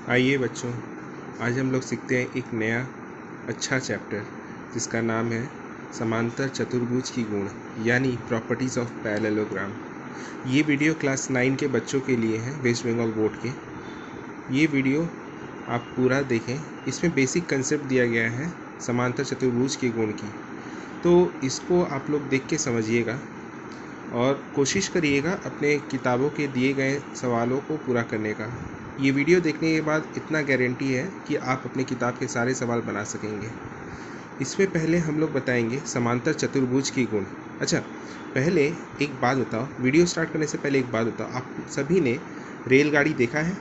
आइए बच्चों, आज हम लोग सीखते हैं एक नया अच्छा चैप्टर जिसका नाम है समांतर चतुर्भुज की गुण यानी प्रॉपर्टीज़ ऑफ पैरेललोग्राम। ये वीडियो क्लास 9 के बच्चों के लिए है, वेस्ट बंगाल बोर्ड के। ये वीडियो आप पूरा देखें, इसमें बेसिक कंसेप्ट दिया गया है समांतर चतुर्भुज के गुण की, तो इसको आप लोग देख के समझिएगा और कोशिश करिएगा अपने किताबों के दिए गए सवालों को पूरा करने का। ये वीडियो देखने के बाद इतना गारंटी है कि आप अपने किताब के सारे सवाल बना सकेंगे। इसमें पहले हम लोग बताएंगे समांतर चतुर्भुज की गुण। अच्छा, पहले एक बात बताओ, वीडियो स्टार्ट करने से पहले एक बात बताओ, आप सभी ने रेलगाड़ी देखा है?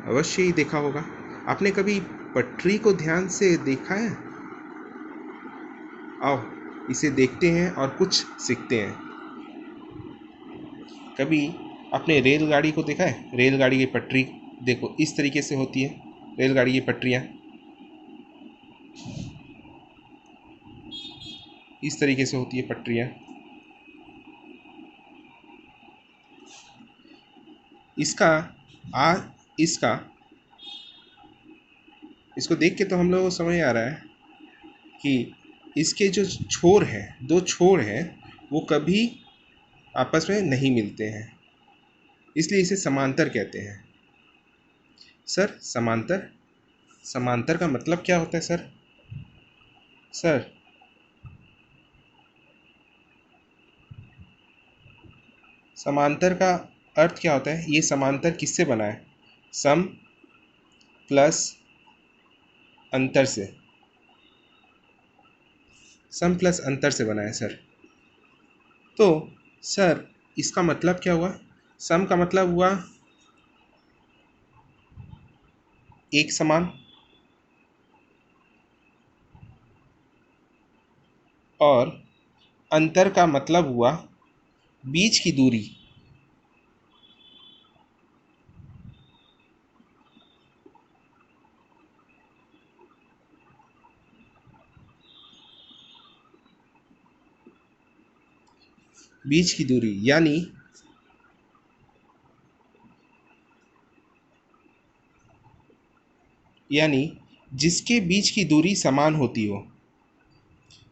अवश्य ही देखा होगा। आपने कभी पटरी को ध्यान से देखा है? आओ इसे देखते हैं और कुछ सीखते हैं। कभी आपने रेलगाड़ी को देखा है? रेलगाड़ी की पटरी देखो, इस तरीके से होती है रेलगाड़ी की पटरियाँ, इस तरीके से होती है पटरियाँ। इसको देख के तो हम लोगों को समझ आ रहा है कि इसके जो छोर हैं, दो छोर हैं, वो कभी आपस में नहीं मिलते हैं, इसलिए इसे समांतर कहते हैं। सर, समांतर का मतलब क्या होता है सर? समांतर का अर्थ क्या होता है? ये समांतर किससे बना है? सम प्लस अंतर से बना है सर। तो सर, इसका मतलब क्या हुआ? सम का मतलब हुआ एक समान, और अंतर का मतलब हुआ बीच की दूरी। बीच की दूरी यानी जिसके बीच की दूरी समान होती हो।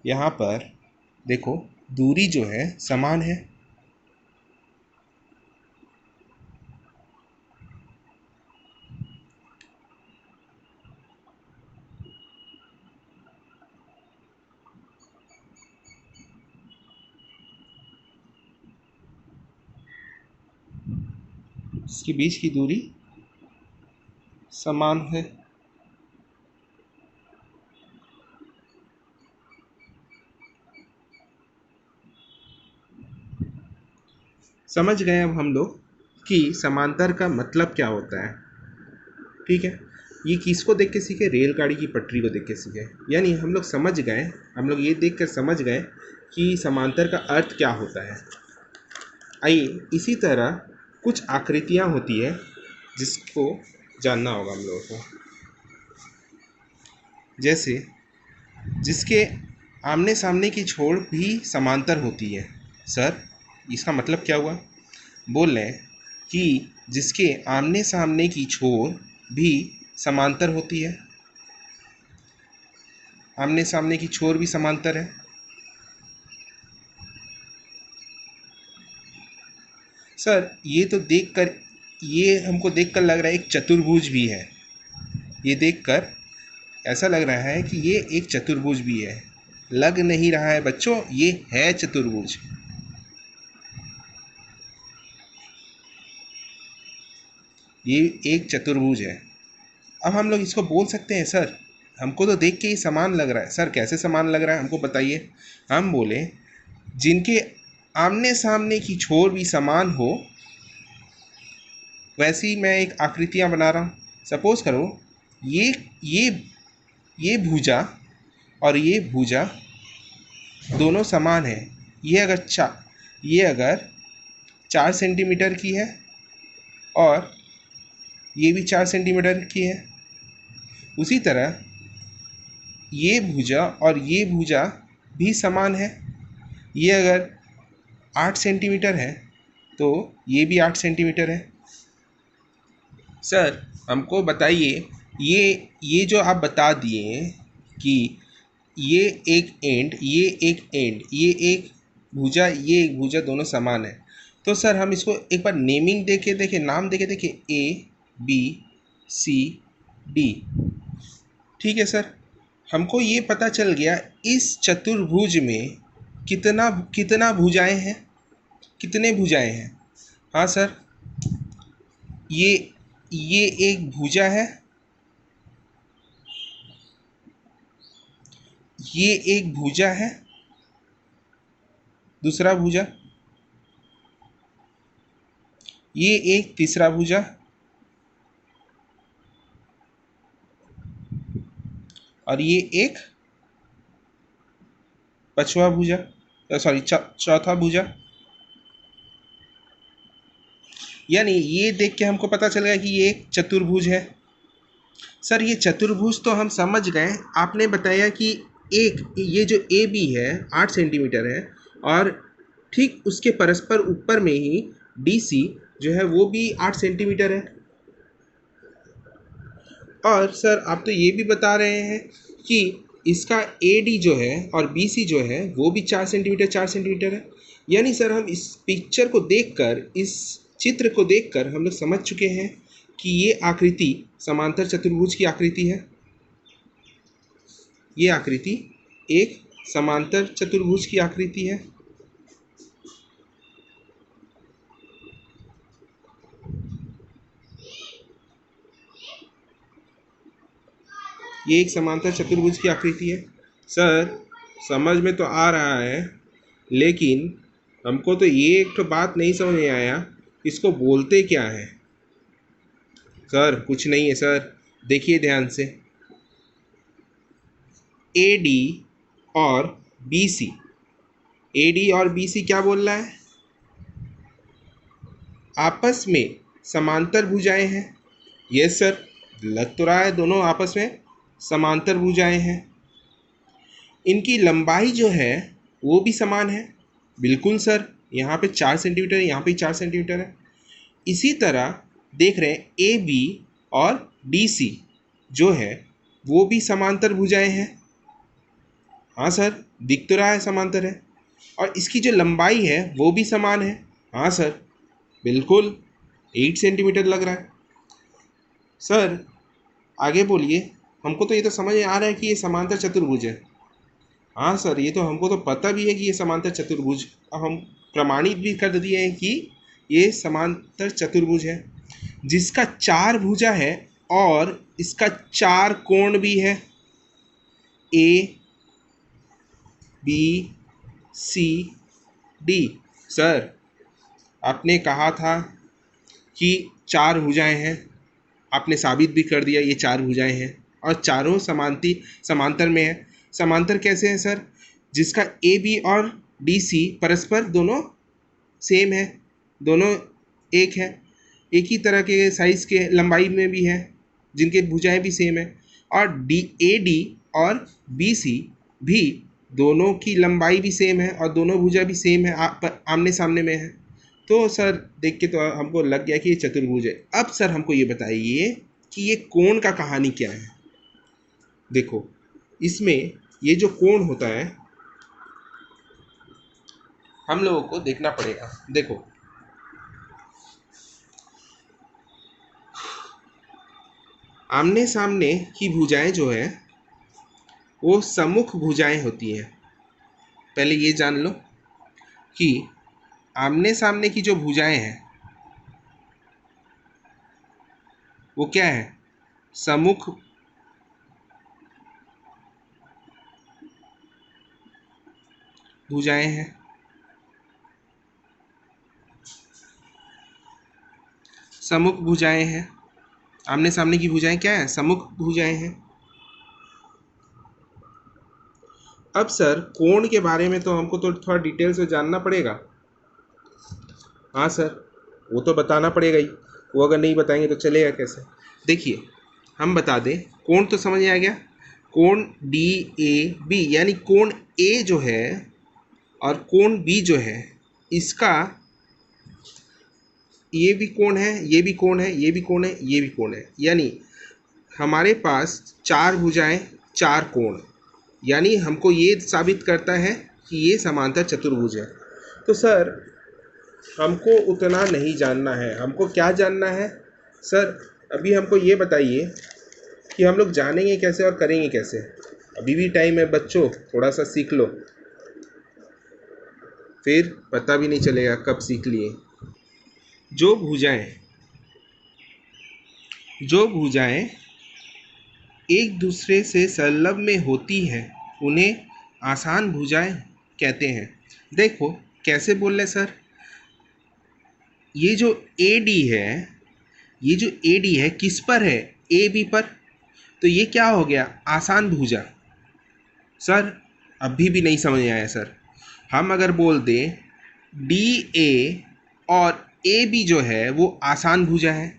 यहाँ पर देखो, दूरी जो है समान है। इसके बीच की दूरी समान है। समझ गए अब हम लोग कि समांतर का मतलब क्या होता है। ठीक है, ये किसको देख के सीखे? रेलगाड़ी की पटरी को देख के सीखे। यानी हम लोग समझ गए, हम लोग ये देख कर समझ गए कि समांतर का अर्थ क्या होता है। आइए, इसी तरह कुछ आकृतियाँ होती है जिसको जानना होगा हम लोगों को। जैसे जिसके आमने सामने की छोर भी समांतर होती है। सर, इसका मतलब क्या हुआ? बोल रहे हैं कि जिसके आमने सामने की छोर भी समांतर होती है। आमने सामने की छोर भी समांतर है। सर, ये हमको देखकर लग रहा है एक चतुर्भुज भी है। ये देखकर ऐसा लग रहा है कि ये एक चतुर्भुज भी है। लग नहीं रहा है बच्चों, ये है चतुर्भुज। ये एक चतुर्भुज है। अब हम लोग इसको बोल सकते हैं, सर हमको तो देख के ही समान लग रहा है। सर, कैसे समान लग रहा है हमको बताइए। हम बोले जिनके आमने सामने की छोर भी समान हो, वैसी मैं एक आकृतियाँ बना रहा हूँ। सपोज करो ये ये ये भुजा और ये भुजा दोनों समान है। ये अगर 4 सेंटीमीटर की है और ये भी 4 सेंटीमीटर की है, उसी तरह ये भुजा और ये भुजा भी समान है। ये अगर 8 सेंटीमीटर है तो ये भी 8 सेंटीमीटर है। सर, हमको बताइए, ये जो आप बता दिए कि ये एक एंड, ये एक भुजा, ये एक भुजा, दोनों समान है। तो सर हम इसको एक बार नेमिंग देके देखें, नाम देके देखें, ए बी सी डी। ठीक है सर, हमको ये पता चल गया इस चतुर्भुज में कितना कितना भुजाएं हैं, कितने भुजाएं हैं। हाँ सर, ये ये एक भुजा है, ये एक भुजा है, दूसरा भुजा, ये एक तीसरा भुजा, और ये एक पांचवा भुजा, सॉरी चौथा भुजा। यानी ये देख के हमको पता चल गया कि ये एक चतुर्भुज है। सर ये चतुर्भुज तो हम समझ गए, आपने बताया कि एक ये जो ए बी है 8 सेंटीमीटर है, और ठीक उसके परस्पर ऊपर में ही डी सी जो है वो भी 8 सेंटीमीटर है। और सर आप तो ये भी बता रहे हैं कि इसका ए डी जो है और बी सी जो है वो भी 4 सेंटीमीटर है। यानी सर हम इस पिक्चर को देखकर, इस चित्र को देखकर हम लोग समझ चुके हैं कि ये आकृति समांतर चतुर्भुज की आकृति है। ये आकृति एक समांतर चतुर्भुज की आकृति है। ये एक समांतर चतुर्भुज की आकृति है। सर समझ में तो आ रहा है, लेकिन हमको तो ये एक तो बात नहीं समझ में आया, इसको बोलते क्या है। सर कुछ नहीं है सर, देखिए ध्यान से, ए डी और बी सी, ए डी और बी सी क्या बोल रहा है, आपस में समांतर भुजाएं हैं। यस सर, लग तो रहा है दोनों आपस में समांतर भुजाएं हैं। इनकी लंबाई जो है वो भी समान है। बिल्कुल सर, यहाँ पे 4 सेंटीमीटर है, यहाँ पे 4 सेंटीमीटर है। इसी तरह देख रहे हैं ए बी और डी सी जो है वो भी समांतर भुजाएं हैं। हाँ सर, दिख तो रहा है समांतर है। और इसकी जो लंबाई है वो भी समान है। हाँ सर, बिल्कुल 8 सेंटीमीटर लग रहा है। सर आगे बोलिए, हमको तो ये तो समझ में आ रहा है कि ये समांतर चतुर्भुज है। हाँ सर, ये तो हमको तो पता भी है कि ये समांतर चतुर्भुज, अब हम प्रमाणित भी कर दिए हैं कि ये समांतर चतुर्भुज है जिसका 4 भुजा है और इसका 4 कोण भी है, A B C D. Sir आपने कहा था कि 4 भुजाएं हैं, आपने साबित भी कर दिया ये 4 भुजाएं हैं और चारों समांतर में है। समांतर कैसे है सर, जिसका ए बी और डी सी परस्पर दोनों सेम है, दोनों एक है, एक ही तरह के साइज के लंबाई में भी है, जिनके भुजाएं भी सेम है। और डी ए डी और बी सी भी दोनों की लंबाई भी सेम है और दोनों भुजा भी सेम है, आमने सामने में है। तो सर देख के तो हमको लग गया कि ये चतुर्भुज है। अब सर हमको ये बताइए कि ये कोण का कहानी क्या है। देखो इसमें ये जो कोण होता है हम लोगों को देखना पड़ेगा। देखो आमने सामने की भुजाएं जो है वो सम्मुख भुजाएं होती हैं। पहले ये जान लो कि आमने सामने की जो भुजाएं हैं वो क्या है, सम्मुख भुजाएं हैं। सम्मुख भुजाएं हैं, आमने सामने की भुजाएं क्या है, सम्मुख भुजाएं हैं। अब सर कोण के बारे में तो हमको तो थोड़ा डिटेल से जानना पड़ेगा। हाँ सर, वो तो बताना पड़ेगा ही, वो अगर नहीं बताएंगे तो चलेगा कैसे। देखिए हम बता दें, कोण तो समझ में आ गया, कोण डी ए बी, यानी कोण ए जो है और कोण बी जो है इसका ये भी कोण है, ये भी कोण है, ये भी कोण है, ये भी कोण है, यानी हमारे पास 4 भुजाएं 4 कोण, यानी हमको ये साबित करता है कि ये समांतर चतुर्भुज है। तो सर हमको उतना नहीं जानना है, हमको क्या जानना है सर? अभी हमको ये बताइए कि हम लोग जानेंगे कैसे और करेंगे कैसे। अभी भी टाइम है बच्चों, थोड़ा सा सीख लो, फिर पता भी नहीं चलेगा कब सीख लिए। जो भुजाएं एक दूसरे से संलग्न में होती हैं उन्हें आसान भुजाएं कहते हैं। देखो कैसे बोल रहे सर, ये जो ए डी है किस पर है? ए बी पर। तो ये क्या हो गया? आसान भुजा। सर अभी भी नहीं समझ आया सर। हम अगर बोल दें डी ए और ए बी जो है वो आसान भुजा है,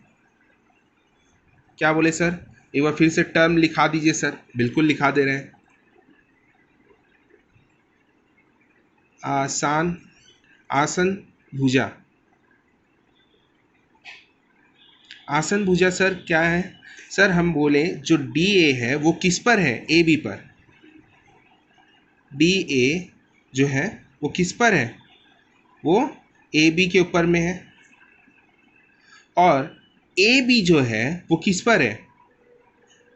क्या बोले सर? एक बार फिर से टर्म लिखा दीजिए सर। बिल्कुल लिखा दे रहे हैं। आसन भुजा। आसन भुजा सर क्या है? सर हम बोले जो डी ए है वो किस पर है? ए बी पर। डी ए जो है वो किस पर है? वो ए बी के ऊपर में है। और ए बी जो है वो किस पर है?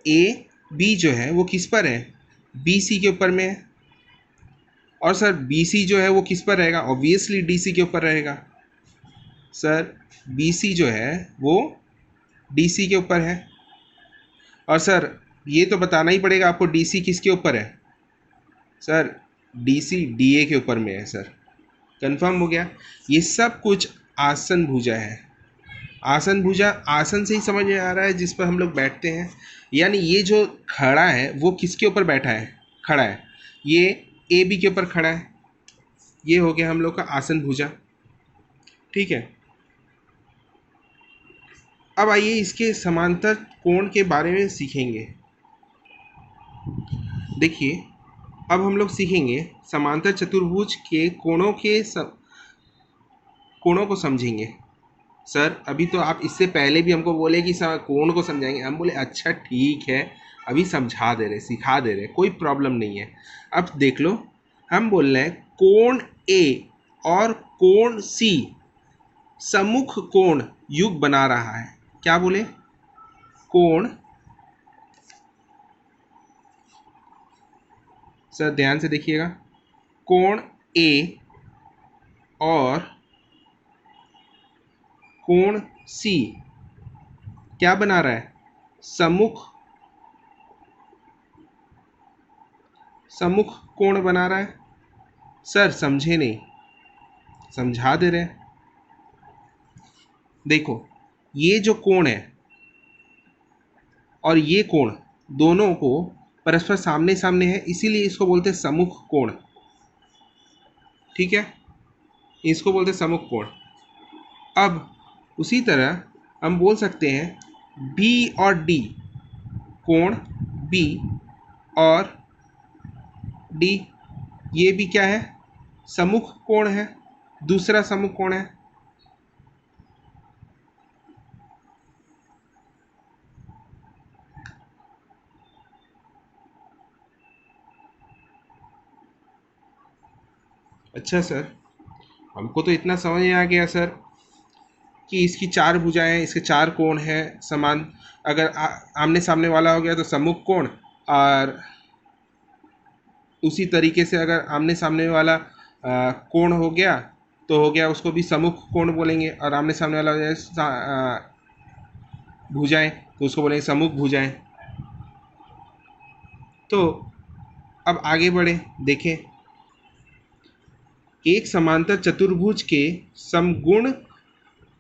ए बी जो है वो किस पर है? बी सी के ऊपर में है। और सर बी सी जो है वो किस पर रहेगा? ऑब्वियसली डी सी के ऊपर रहेगा। सर बी सी जो है वो डी सी के ऊपर है। और सर ये तो बताना ही पड़ेगा आपको डी सी किसके ऊपर है? Sir D C D A के ऊपर में है सर। कंफर्म हो गया? ये सब कुछ आसन भुजा है। आसन भुजा आसन से ही समझ में आ रहा है जिस पर हम लोग बैठते हैं, यानी ये जो खड़ा है वो किसके ऊपर बैठा है? खड़ा है। ये ए बी के ऊपर खड़ा है। ये हो गया हम लोग का आसन भुजा। ठीक है, अब आइए इसके समांतर कोण के बारे में सीखेंगे। देखिए अब हम लोग सीखेंगे समांतर चतुर्भुज के कोणों को समझेंगे। सर अभी तो आप इससे पहले भी हमको बोले कि कोण को समझाएंगे। हम बोले अच्छा ठीक है, अभी समझा दे रहे, सिखा दे रहे, कोई प्रॉब्लम नहीं है। अब देख लो, हम बोल रहे हैं कोण ए और कोण सी सम्मुख कोण युग बना रहा है। क्या बोले? कोण, सर ध्यान से देखिएगा, कोण ए और कोण सी क्या बना रहा है? सम्मुख कोण बना रहा है। सर समझे नहीं, समझा दे रहे हैं। देखो ये जो कोण है और ये कोण दोनों को परस्पर सामने सामने है, इसीलिए इसको बोलते हैं सम्मुख कोण। ठीक है, इसको बोलते हैं सम्मुख कोण। अब उसी तरह हम बोल सकते हैं बी और डी, कोण बी और डी, ये भी क्या है? सम्मुख कोण है, दूसरा सम्मुख कोण है। अच्छा सर, हमको तो इतना समझ में आ गया सर कि इसकी 4 भुजाएं हैं, इसके 4 कोण हैं समान। अगर आमने सामने वाला हो गया तो सम्मुख कोण, और उसी तरीके से अगर आमने सामने वाला कोण हो गया तो हो गया, उसको भी सम्मुख कोण बोलेंगे। और आमने सामने वाला हो जाए भुजाएं तो उसको बोलेंगे सम्मुख भुजाएं। तो अब आगे बढ़े, देखें एक समांतर चतुर्भुज के समगुण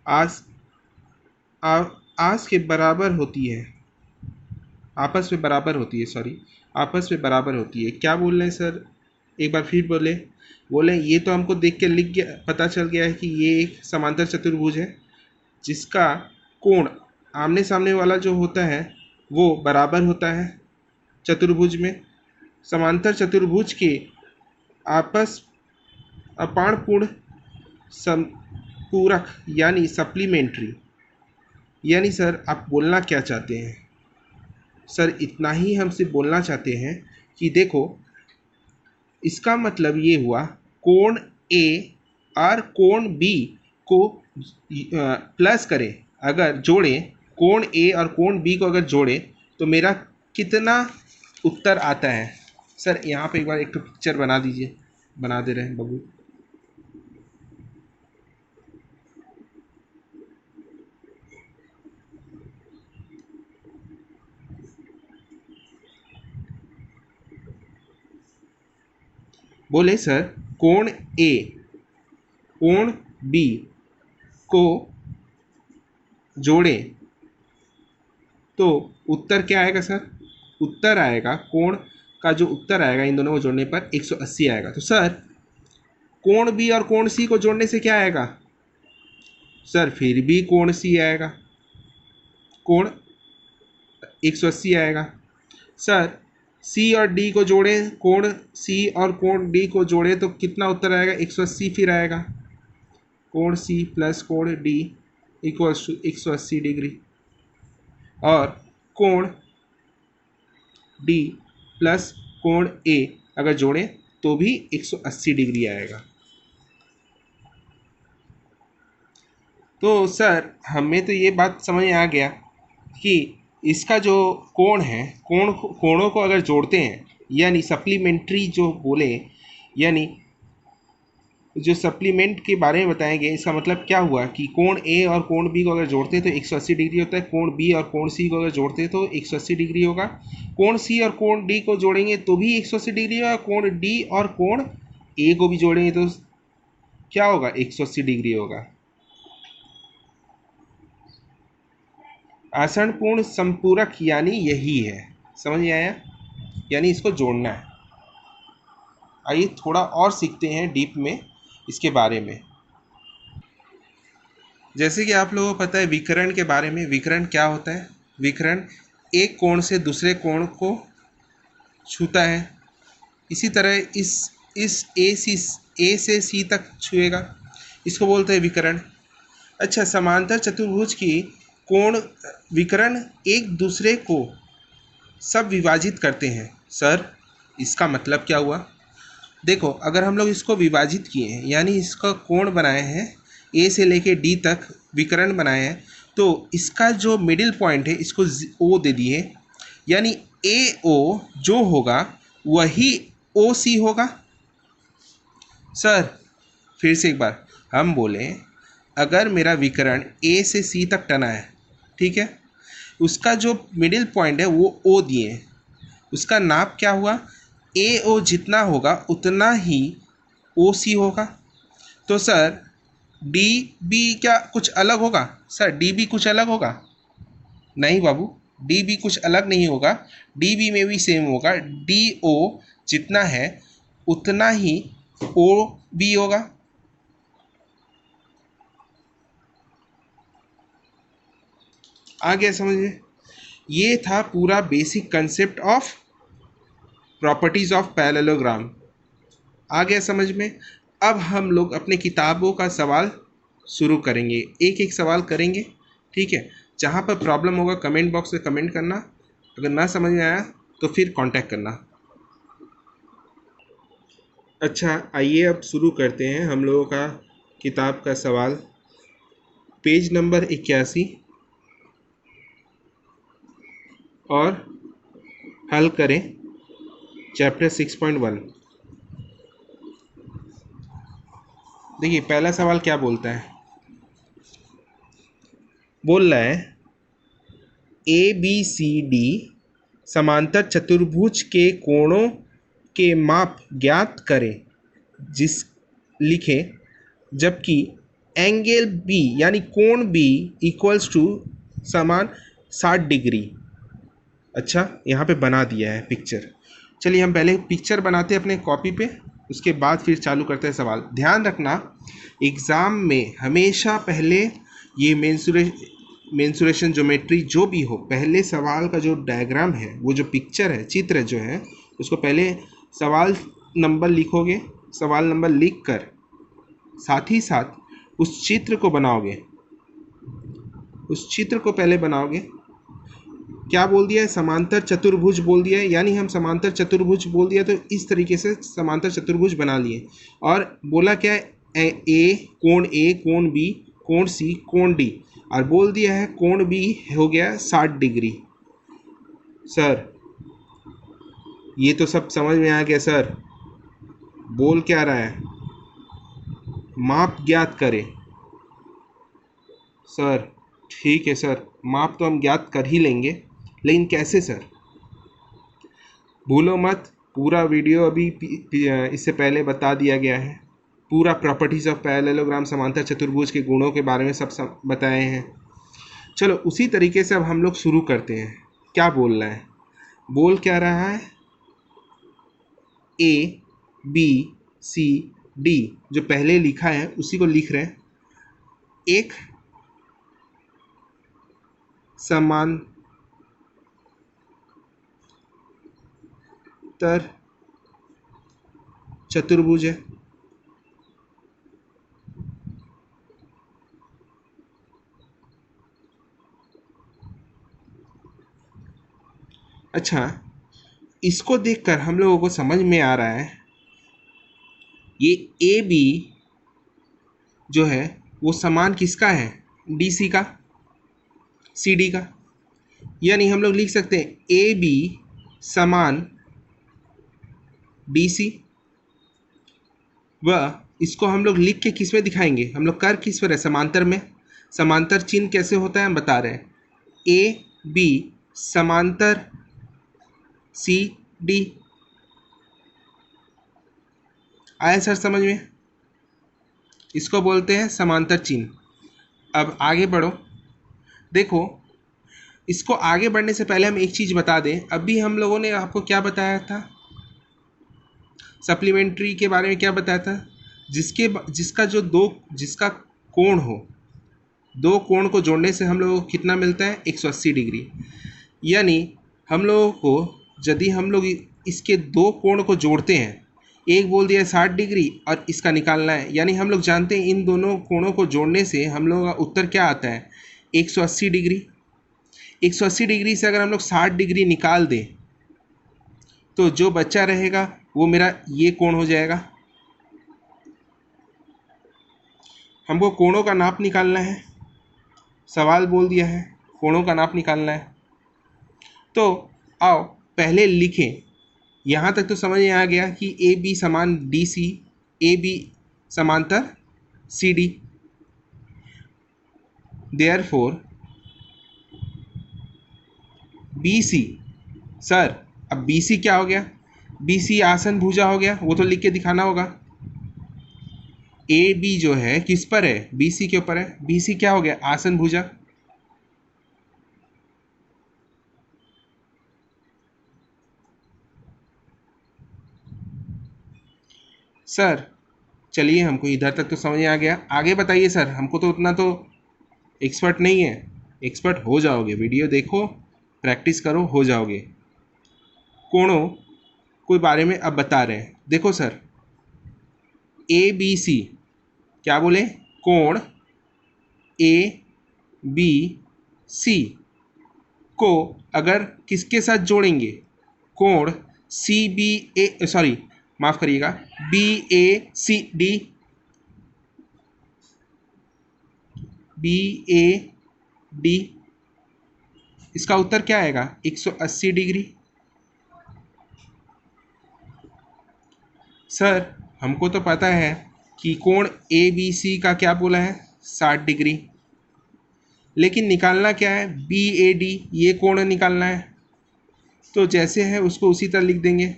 आस के बराबर होती है, आपस में बराबर होती है, आपस में बराबर होती है। क्या बोल रहे हैं सर? एक बार फिर बोले ये तो हमको देख के लिख गया, पता चल गया है कि ये एक समांतर चतुर्भुज है जिसका कोण आमने सामने वाला जो होता है वो बराबर होता है चतुर्भुज में। समांतर चतुर्भुज के आपस अपाणपूर्ण पूरक यानी सप्लीमेंट्री, यानी सर आप बोलना क्या चाहते हैं? सर इतना ही हमसे बोलना चाहते हैं कि देखो, इसका मतलब ये हुआ कोण ए और कोण बी को प्लस करें, अगर जोड़ें कोण ए और कोण बी को अगर जोड़ें तो मेरा कितना उत्तर आता है? सर यहाँ पे एक बार एक तो पिक्चर बना दीजिए, बना दे रहे हैं बाबू। बोले सर कोण ए कोण बी को जोड़ें तो उत्तर क्या आएगा सर? उत्तर आएगा, कोण का जो उत्तर आएगा इन दोनों को जोड़ने पर 180 आएगा। तो सर कोण बी और कोण सी को जोड़ने से क्या आएगा? सर फिर भी कोण सी आएगा, कोण 180 आएगा। सर सी और डी को जोड़ें, कोण सी और कोण डी को जोड़ें तो कितना उत्तर आएगा? 180 फिर आएगा। कोण सी प्लस कोण डी इक्वल्स टू 180 डिग्री, और कोण डी प्लस कोण ए अगर जोड़ें तो भी 180 डिग्री आएगा। तो सर हमें तो ये बात समझ में आ गया कि इसका जो कोण है, कोणों को अगर जोड़ते हैं यानी सप्लीमेंट्री जो बोले, यानी जो सप्लीमेंट के बारे में बताएंगे, इसका मतलब क्या हुआ कि कोण ए और कोण बी को अगर जोड़ते हैं तो 180 डिग्री होता है, कोण बी और कोण सी को अगर जोड़ते हैं तो 180 डिग्री होगा, कोण सी और कोण डी को जोड़ेंगे तो भी 180 डिग्री होगा, कोण डी और कोण ए को भी जोड़ेंगे तो क्या होगा? 180 डिग्री होगा। आसनपूर्ण संपूरक यानी यही है, समझ में आया? यानी इसको जोड़ना है। आइए थोड़ा और सीखते हैं डीप में इसके बारे में। जैसे कि आप लोगों को पता है विकर्ण के बारे में, विकर्ण क्या होता है? विकर्ण एक कोण से दूसरे कोण को छूता है, इसी तरह इस ए से सी तक छुएगा, इसको बोलते हैं विकर्ण। अच्छा, समांतर चतुर्भुज की कोण विकर्ण एक दूसरे को सब विभाजित करते हैं। सर इसका मतलब क्या हुआ? देखो, अगर हम लोग इसको विभाजित किए हैं यानी इसका कोण बनाए हैं, ए से लेके डी तक विकर्ण बनाए हैं, तो इसका जो मिडिल पॉइंट है इसको ओ दे दिए, यानी ए ओ जो होगा वही ओ सी होगा। सर फिर से एक बार हम बोलें, अगर मेरा विकर्ण ए से सी तक टना है, ठीक है, उसका जो मिडिल पॉइंट है वो ओ दिए, उसका नाप क्या हुआ? ए ओ जितना होगा उतना ही ओ सी होगा। तो सर डी बी क्या कुछ अलग होगा? सर डी बी कुछ अलग होगा? नहीं बाबू, डी बी कुछ अलग नहीं होगा, डी बी में भी सेम होगा, डी ओ जितना है उतना ही ओ बी होगा। आ गया समझ में? ये था पूरा basic concept of properties of parallelogram. आ गया समझ में? अब हम लोग अपने किताबों का सवाल शुरू करेंगे, एक एक सवाल करेंगे, ठीक है? जहाँ पर प्रॉब्लम होगा कमेंट बॉक्स में कमेंट करना, अगर ना समझ में आया तो फिर कांटेक्ट करना। अच्छा, आइए अब शुरू करते हैं हम लोगों का किताब का सवाल। पेज नंबर 81 और हल करें चैप्टर 6.1। देखिए पहला सवाल क्या बोलता है? बोल रहा है ए बी सी डी समांतर चतुर्भुज के कोणों के माप ज्ञात करें, जिस लिखें जबकि एंगल बी यानी कोण बी इक्वल्स टू समान 60 डिग्री। अच्छा, यहाँ पे बना दिया है पिक्चर। चलिए हम पहले पिक्चर बनाते हैं अपने कॉपी पे, उसके बाद फिर चालू करते हैं सवाल। ध्यान रखना एग्ज़ाम में हमेशा पहले ये मेंसुरेशन ज्योमेट्री जो भी हो, पहले सवाल का जो डायग्राम है, वो जो पिक्चर है, चित्र जो है, उसको पहले सवाल नंबर लिखोगे, सवाल नंबर लिख कर साथ ही साथ उस चित्र को बनाओगे, उस चित्र को पहले बनाओगे। क्या बोल दिया है? समांतर चतुर्भुज बोल दिया है, यानी हम समांतर चतुर्भुज बोल दिया तो इस तरीके से समांतर चतुर्भुज बना लिए। और बोला क्या है? ए, कोण बी, कोण सी, कोण डी, और बोल दिया है कोण बी हो गया 60 डिग्री। सर ये तो सब समझ में आ गया सर, बोल क्या रहा है? माप ज्ञात करें। सर ठीक है सर, माप तो हम ज्ञात कर ही लेंगे, लेकिन कैसे सर? भूलो मत, पूरा वीडियो अभी इससे पहले बता दिया गया है। पूरा प्रॉपर्टीज ऑफ पैरेललोग्राम, समांतर चतुर्भुज के गुणों के बारे में सब बताए हैं। चलो उसी तरीके से अब हम लोग शुरू करते हैं। क्या बोल रहा है? बोल क्या रहा है? ए बी सी डी, जो पहले लिखा है उसी को लिख रहे हैं। एक समांतर चतुर्भुज है। अच्छा, इसको देखकर हम लोगों को समझ में आ रहा है ये ए बी जो है वो समान किसका है? डी सी का, सी डी का। यानी हम लोग लिख सकते हैं ए बी समान डी सी। व इसको हम लोग लिख के किस में दिखाएंगे? हम लोग कर किस पर है? समांतर में। समांतर चिन्ह कैसे होता है हम बता रहे हैं। ए बी समांतर सी डी। आया सर समझ में? इसको बोलते हैं समांतर चिन्ह। अब आगे बढ़ो। देखो, इसको आगे बढ़ने से पहले हम एक चीज़ बता दें। अभी हम लोगों ने आपको क्या बताया था? सप्लीमेंट्री के बारे में क्या बताया था? जिसका कोण हो, दो कोण को जोड़ने से हम लोगों को कितना मिलता है? 180 डिग्री। यानी हम लोगों को यदि हम लोग इसके दो कोण को जोड़ते हैं, एक बोल दिया 60 डिग्री और इसका निकालना है, यानी हम लोग जानते हैं इन दोनों कोणों को जोड़ने से हम लोगों का उत्तर क्या आता है? 180 डिग्री। 180 डिग्री से अगर हम लोग 60 डिग्री निकाल दें तो जो बच्चा रहेगा वो मेरा ये कोण हो जाएगा। हमको कोणों का नाप निकालना है, सवाल बोल दिया है कोणों का नाप निकालना है। तो आओ पहले लिखें। यहाँ तक तो समझ में आ गया कि ए बी समान डी सी, ए बी समांतर C D. Therefore B C, sir अब बी सी क्या हो गया? बी सी आसन भुजा हो गया, वो तो लिख के दिखाना होगा। ए बी जो है किस पर है? बी सी के ऊपर है। बी सी क्या हो गया? आसन भुजा। सर चलिए, हमको इधर तक तो समझ में आ गया, आगे बताइए सर। हमको तो उतना तो एक्सपर्ट नहीं है। एक्सपर्ट हो जाओगे, वीडियो देखो, प्रैक्टिस करो, हो जाओगे। कोणों के बारे में अब बता रहे हैं। देखो सर, ए बी सी क्या बोले? कोण ए बी सी को अगर किसके साथ जोड़ेंगे? कोण सी बी ए, सॉरी माफ़ करिएगा, B A C D, B A D, इसका उत्तर क्या आएगा? 180 डिग्री। सर हमको तो पता है कि कोण ए बी सी का क्या बोला है? 60 डिग्री। लेकिन निकालना क्या है? बी ए डी, ये कोण निकालना है। तो जैसे है उसको उसी तरह लिख देंगे।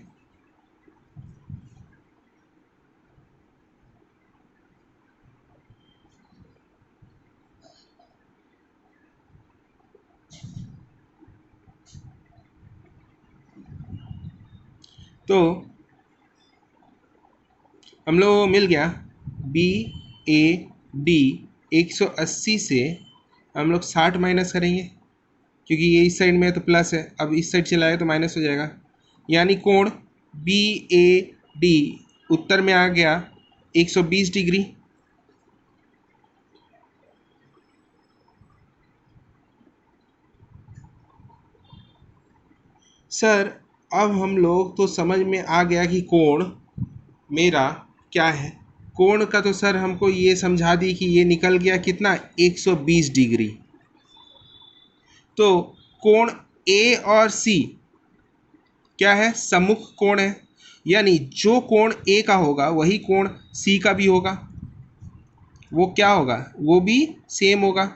तो हम लोग को मिल गया बी ए डी। 180 से हम लोग 60 माइनस करेंगे, क्योंकि ये इस साइड में है तो प्लस है, अब इस साइड चलाए तो माइनस हो जाएगा। यानी कोण बी ए डी उत्तर में आ गया 120 डिग्री। सर अब हम लोग तो समझ में आ गया कि कोण मेरा क्या है। कोण का तो सर हमको ये समझा दी कि ये निकल गया कितना 120 डिग्री। तो कोण ए और सी क्या है, सम्मुख कोण है, यानी जो कोण ए का होगा वही कोण सी का भी होगा। वो क्या होगा, वो भी सेम होगा,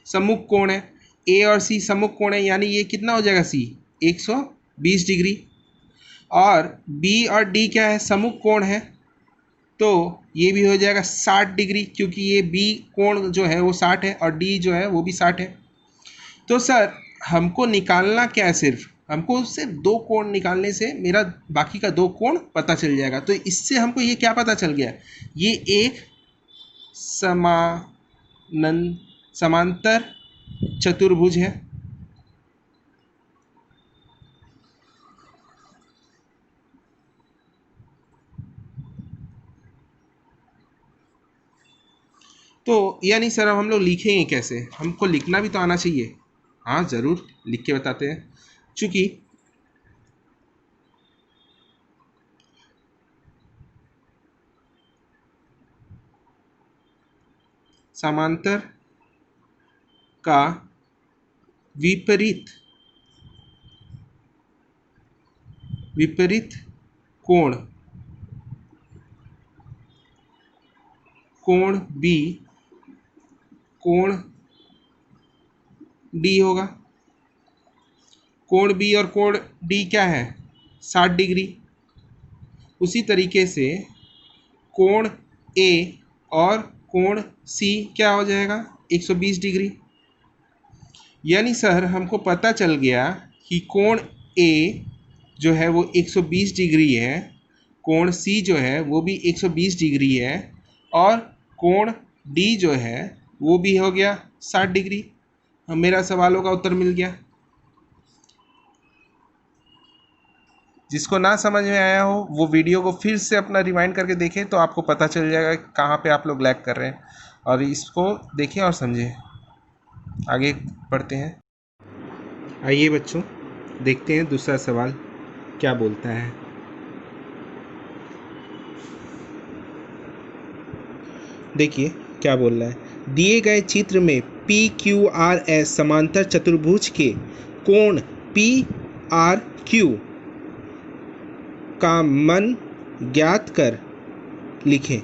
सम्मुख कोण है। ए और सी सम्मुख कोण है, यानी ये कितना हो जाएगा सी 120 डिग्री। और बी और डी क्या है, सम्मुख कोण है, तो ये भी हो जाएगा 60 डिग्री, क्योंकि ये बी कोण जो है वो 60 है और डी जो है वो भी 60 है। तो सर हमको निकालना क्या है, सिर्फ हमको सिर्फ दो कोण निकालने से मेरा बाकी का दो कोण पता चल जाएगा। तो इससे हमको ये क्या पता चल गया, ये एक समांतर चतुर्भुज है। तो यानी सर अब हम लोग लिखेंगे कैसे, हमको लिखना भी तो आना चाहिए। हाँ ज़रूर लिख के बताते हैं। चूँकि समांतर का विपरीत कोण कोण बी कोण डी होगा। कोण बी और कोण डी क्या है, 60 डिग्री। उसी तरीके से कोण ए और कोण सी क्या हो जाएगा, 120 डिग्री। यानी सर हमको पता चल गया कि कोण ए जो है वो 120 डिग्री है, कोण सी जो है वो भी 120 डिग्री है, और कोण डी जो है वो भी हो गया 60 डिग्री। मेरा सवालों का उत्तर मिल गया। जिसको ना समझ में आया हो वो वीडियो को फिर से अपना रिवाइंड करके देखें, तो आपको पता चल जाएगा कहाँ पे आप लोग लैग कर रहे हैं, और इसको देखें और समझें। आगे बढ़ते हैं। आइए बच्चों, देखते हैं दूसरा सवाल क्या बोलता है। देखिए क्या बोल रहा है, दिए गए चित्र में पी क्यू आर एस समांतर चतुर्भुज के कोण पी आर क्यू का मान ज्ञात कर लिखें।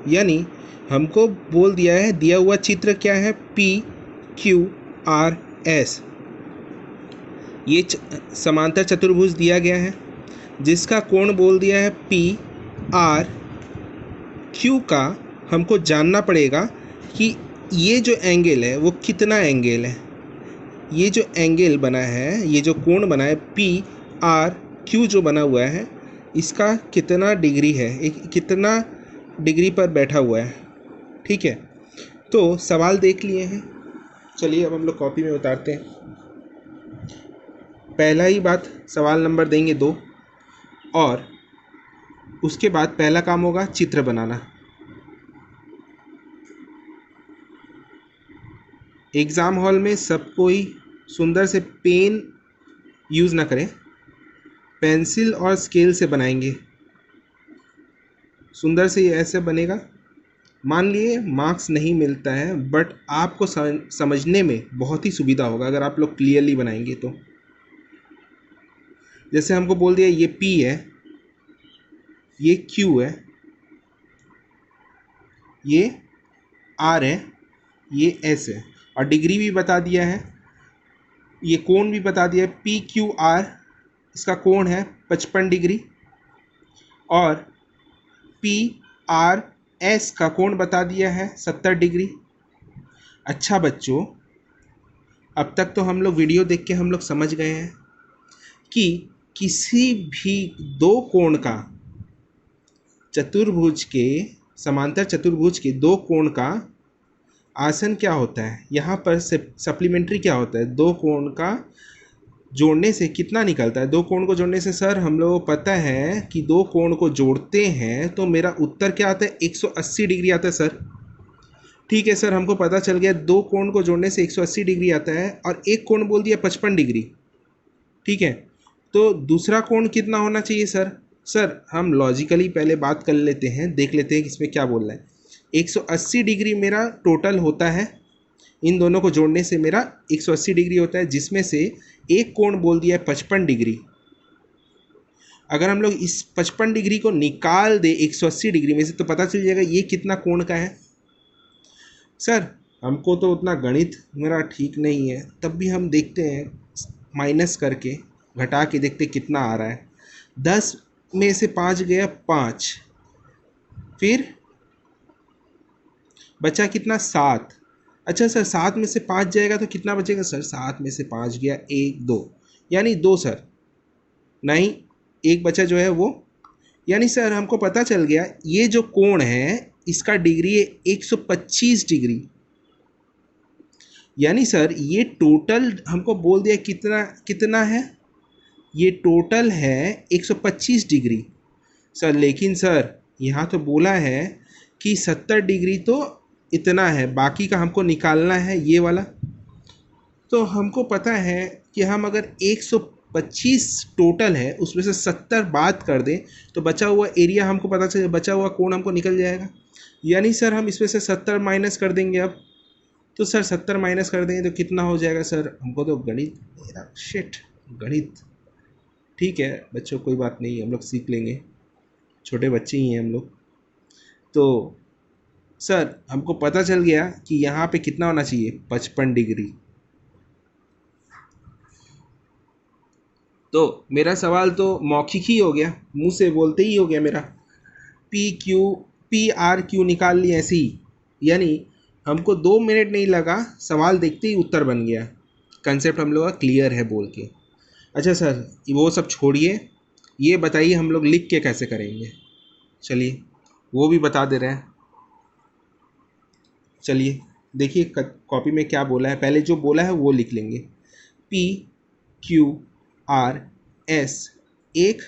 यानी हमको बोल दिया है, दिया हुआ चित्र क्या है, पी क्यू आर एस, ये समांतर चतुर्भुज दिया गया है, जिसका कोण बोल दिया है पी आर क्यू का हमको जानना पड़ेगा कि ये जो एंगल है वो कितना एंगल है। ये जो एंगल बना है, ये जो कोण बना है पी आर क्यू जो बना हुआ है, इसका कितना डिग्री है, एक कितना डिग्री पर बैठा हुआ है। ठीक है, तो सवाल देख लिए हैं, चलिए अब हम लोग कॉपी में उतारते हैं। पहला ही बात, सवाल नंबर देंगे 2, और उसके बाद पहला काम होगा चित्र बनाना। एग्ज़ाम हॉल में सब कोई सुंदर से पेन यूज़ ना करें, पेंसिल और स्केल से बनाएंगे। सुंदर से ये ऐसे बनेगा। मान लिए मार्क्स नहीं मिलता है, बट आपको समझने में बहुत ही सुविधा होगा अगर आप लोग क्लियरली बनाएंगे तो। जैसे हमको बोल दिया ये P है, ये Q है, ये R है, ये S है, और डिग्री भी बता दिया है, ये कोण भी बता दिया है। PQR इसका कोण है 55 डिग्री, और PRS का कोण बता दिया है 70 डिग्री। अच्छा बच्चों, अब तक तो हम लोग वीडियो देख के हम लोग समझ गए हैं कि किसी भी दो कोण का, चतुर्भुज के, समांतर चतुर्भुज के दो कोण का आसन क्या होता है। यहाँ पर सप्लीमेंट्री क्या होता है, दो कोण का जोड़ने से कितना निकलता है। दो कोण को जोड़ने से सर हम लोगों को पता है कि दो कोण को जोड़ते हैं तो मेरा उत्तर क्या आता है, 180 डिग्री आता है सर। ठीक है सर, हमको पता चल गया दो कोण को जोड़ने से 180 डिग्री आता है, और एक कोण बोल दिया 55 डिग्री। ठीक है। तो दूसरा कोण कितना होना चाहिए सर? सर हम लॉजिकली पहले बात कर लेते हैं, देख लेते हैं कि इसमें क्या बोल रहा है। 180 डिग्री मेरा टोटल होता है, इन दोनों को जोड़ने से मेरा 180 डिग्री होता है, जिसमें से एक कोण बोल दिया है 55 डिग्री। अगर हम लोग इस 55 डिग्री को निकाल दे 180 डिग्री में से तो पता चल जाएगा ये कितना कोण का है। सर हमको तो उतना गणित मेरा ठीक नहीं है, तब भी हम देखते हैं, माइनस करके घटा के देखते कितना आ रहा है। 10 में से 5 गया 5, फिर बचा कितना 7। अच्छा सर 7 में से 5 जाएगा तो कितना बचेगा सर? 7 में से 5 गया 1 2, यानी 2 सर, नहीं एक बचा जो है वो, यानी सर हमको पता चल गया ये जो कोण है इसका डिग्री है 125 डिग्री। यानी सर ये टोटल हमको बोल दिया कितना कितना है, ये टोटल है 125 डिग्री सर। लेकिन सर यहाँ तो बोला है कि 70 डिग्री तो इतना है, बाकी का हमको निकालना है ये वाला। तो हमको पता है कि हम अगर 125 टोटल है उसमें से 70 बात कर दें तो बचा हुआ एरिया हमको पता चले, बचा हुआ कोण हमको निकल जाएगा। यानी सर हम इसमें से 70 माइनस कर देंगे। अब तो सर 70 माइनस कर देंगे तो कितना हो जाएगा सर? हमको तो गणित शिट गणित, ठीक है बच्चों कोई बात नहीं, हम लोग सीख लेंगे, छोटे बच्चे ही हैं हम लोग। तो सर हमको पता चल गया कि यहाँ पे कितना होना चाहिए 55 डिग्री। तो मेरा सवाल तो मौखिक ही हो गया, मुंह से बोलते ही हो गया मेरा। पी आर क्यू निकाल लिया ऐसे ही, यानी हमको 2 मिनट नहीं लगा, सवाल देखते ही उत्तर बन गया। कंसेप्ट हम लोग का क्लियर है बोल के। अच्छा सर वो सब छोड़िए, ये बताइए हम लोग लिख के कैसे करेंगे? चलिए वो भी बता दे रहे हैं। चलिए देखिए कॉपी में क्या बोला है, पहले जो बोला है वो लिख लेंगे। पी क्यू आर एस एक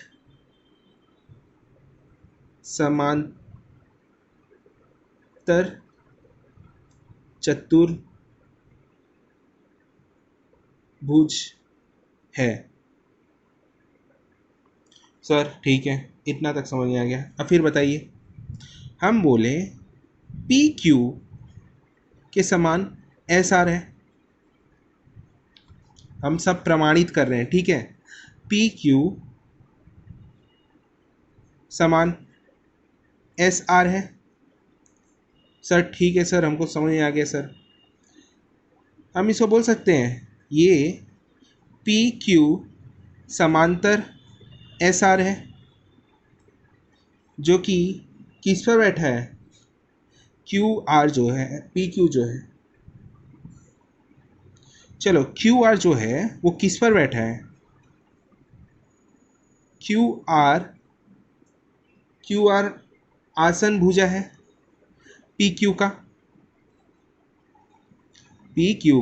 समांतर चतुर्भुज है। सर ठीक है, इतना तक समझ में आ गया। अब फिर बताइए, हम बोले पी क्यू के समान एस आर है, हम सब प्रमाणित कर रहे हैं, ठीक है। पी क्यू समान एस आर है। सर ठीक है सर, हमको समझ में आ गया सर। हम इसको बोल सकते हैं ये पी क्यू समांतर एस आर है, जो कि किस पर बैठा है? क्यू आर जो है, पी क्यू जो है, चलो क्यू आर जो है वो किस पर बैठा है? क्यू आर आसन भुजा है पी क्यू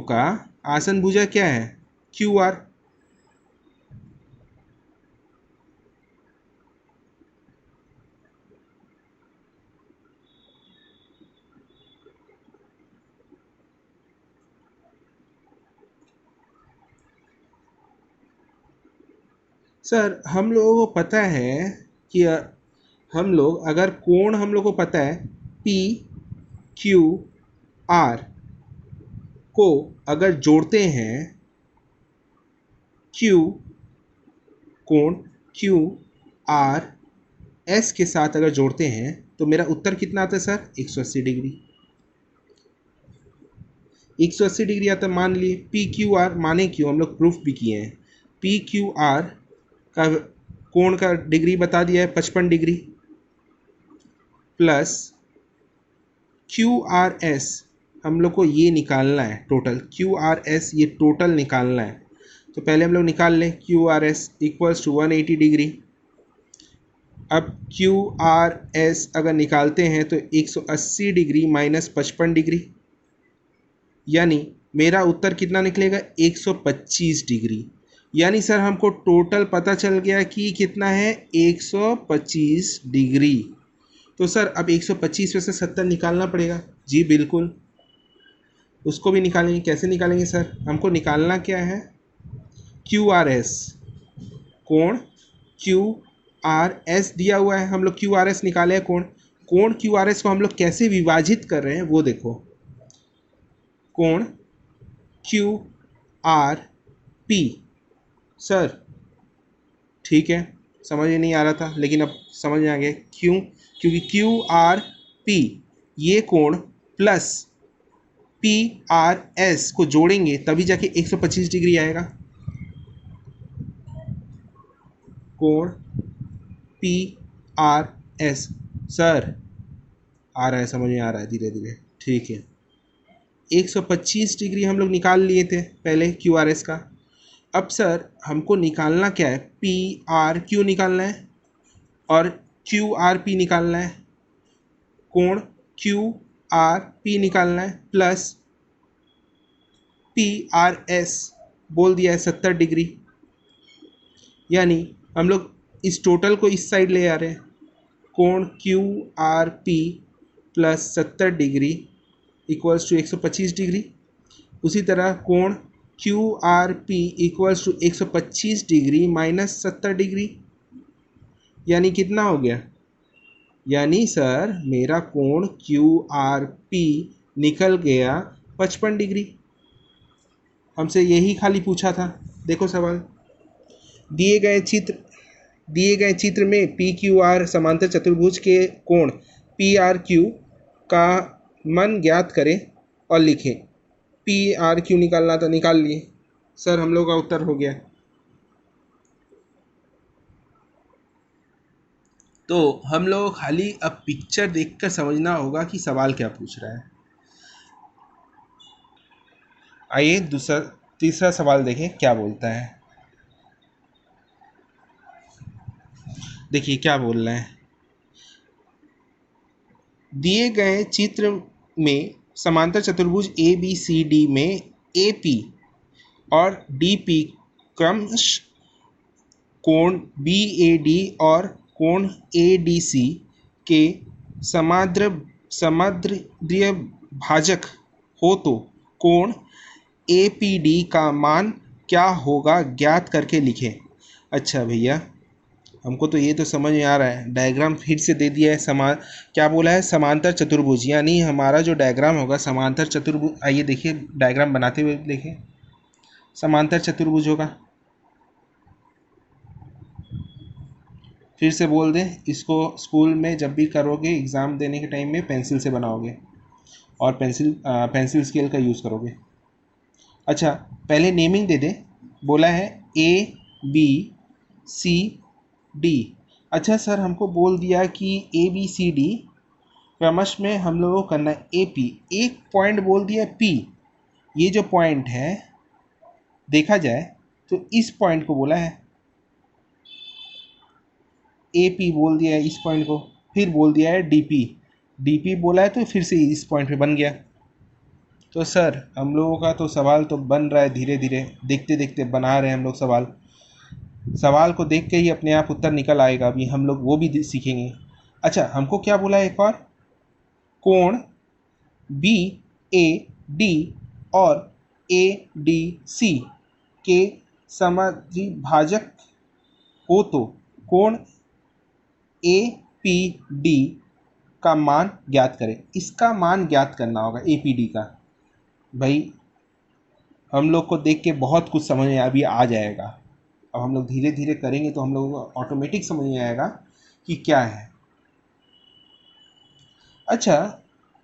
का आसन भुजा क्या है? Q R. सर हम लोगों को पता है कि हम लोग अगर कोण हम लोग को पता है पी क्यू आर को अगर जोड़ते हैं, क्यू कोण क्यू आर एस के साथ अगर जोड़ते हैं तो मेरा उत्तर कितना आता है सर? 180 डिग्री। 180 डिग्री आता है, मान लिए पी क्यू आर, माने क्यों हम लोग प्रूफ भी किए हैं। पी क्यू आर का कोण का डिग्री बता दिया है 55 degree, plus Q R S हम लोग को ये निकालना है टोटल, क्यू आर एस ये टोटल निकालना है। तो पहले हम लोग निकाल लें Q R S equals to 180 degree. अब क्यू आर एस अगर निकालते हैं तो 180 डिग्री माइनस 55 डिग्री, यानी मेरा उत्तर कितना निकलेगा? 125 डिग्री। यानी सर हमको टोटल पता चल गया कि कितना है? 125 डिग्री। तो सर अब 125 में से 70 निकालना पड़ेगा। जी बिल्कुल, उसको भी निकालेंगे। कैसे निकालेंगे सर? हमको निकालना क्या है? क्यू आर एस, कोण क्यू आर एस दिया हुआ है, हम लोग क्यू आर एस निकाले हैं। कोण क्यू आर एस को हम लोग कैसे विभाजित कर रहे हैं वो देखो। कोण क्यू आर पी। सर ठीक है, समझ में नहीं आ रहा था लेकिन अब समझ में आ गया। क्यों? क्योंकि क्यू आर पी ये कोण प्लस पी आर एस को जोड़ेंगे तभी जाके 125 डिग्री आएगा। कोण पी आर एस। सर आ रहा है, समझ में आ रहा है धीरे धीरे, ठीक है। 125 डिग्री हम लोग निकाल लिए थे पहले क्यू आर एस का। अब सर हमको निकालना क्या है? पी आर क्यू निकालना है और क्यू आर पी निकालना है। कोण क्यू आर पी निकालना है प्लस पी आर एस बोल दिया है 70 डिग्री। यानी हम लोग इस टोटल को इस साइड ले आ रहे हैं। कोण Q R P plus 70 degree equals to 125 degree. उसी तरह कोण Q R P equals to 125 degree minus 70 degree. यानी कितना हो गया? यानी सर मेरा कोण क्यू आर पी निकल गया 55 डिग्री। हमसे यही खाली पूछा था। देखो सवाल, दिए गए चित्र में पी क्यू आर समांतर चतुर्भुज के कोण पी आर क्यू का मान ज्ञात करें और लिखें। पी आर क्यू निकालना था, निकाल लिए। सर हम लोग का उत्तर हो गया। तो हम लोग खाली अब पिक्चर देखकर समझना होगा कि सवाल क्या पूछ रहा है। आइए तीसरा सवाल देखें क्या बोलता है। देखिए क्या बोल रहे हैं। दिए गए चित्र में समांतर चतुर्भुज ए बी सी डी में ए पी और डी पी क्रमश कोण बी ए डी और कोण ए डी सी के समाद्रिय भाजक हो तो कोण ए पी डी का मान क्या होगा ज्ञात करके लिखें। अच्छा भैया, हमको तो ये तो समझ में आ रहा है। डायग्राम फिर से दे दिया है। क्या बोला है? समांतर चतुर्भुज। यानी हमारा जो डायग्राम होगा समांतर चतुर्भुज। आइए देखिए डायग्राम बनाते हुए देखिए। समांतर चतुर्भुज होगा। फिर से बोल दें, इसको स्कूल में जब भी करोगे एग्ज़ाम देने के टाइम में पेंसिल से बनाओगे और पेंसिल स्केल का यूज़ करोगे। अच्छा पहले नेमिंग दे दें। बोला है ए बी सी डी। अच्छा सर हमको बोल दिया कि ए बी सी डी क्रमश में हम लोगों को करना है ए पी। एक पॉइंट बोल दिया पी। ये जो पॉइंट है देखा जाए तो इस पॉइंट को बोला है ए पी, बोल दिया है इस पॉइंट को। फिर बोल दिया है डी पी बोला है तो फिर से इस पॉइंट पे बन गया। तो सर हम लोगों का तो सवाल तो बन रहा है धीरे धीरे, देखते देखते बना रहे हैं हम लोग सवाल को देख के ही अपने आप उत्तर निकल आएगा। अभी हम लोग वो भी सीखेंगे। अच्छा हमको क्या बोला है एक और? कोण बी ए डी और ए डी सी के समद्विभाजक हो तो कोण ए पी डी का मान ज्ञात करें। इसका मान ज्ञात करना होगा ए पी डी का। भाई हम लोग को देख के बहुत कुछ समझ में अभी आ जाएगा। अब हम लोग धीरे धीरे करेंगे तो हम लोगों को ऑटोमेटिक समझ में आएगा कि क्या है। अच्छा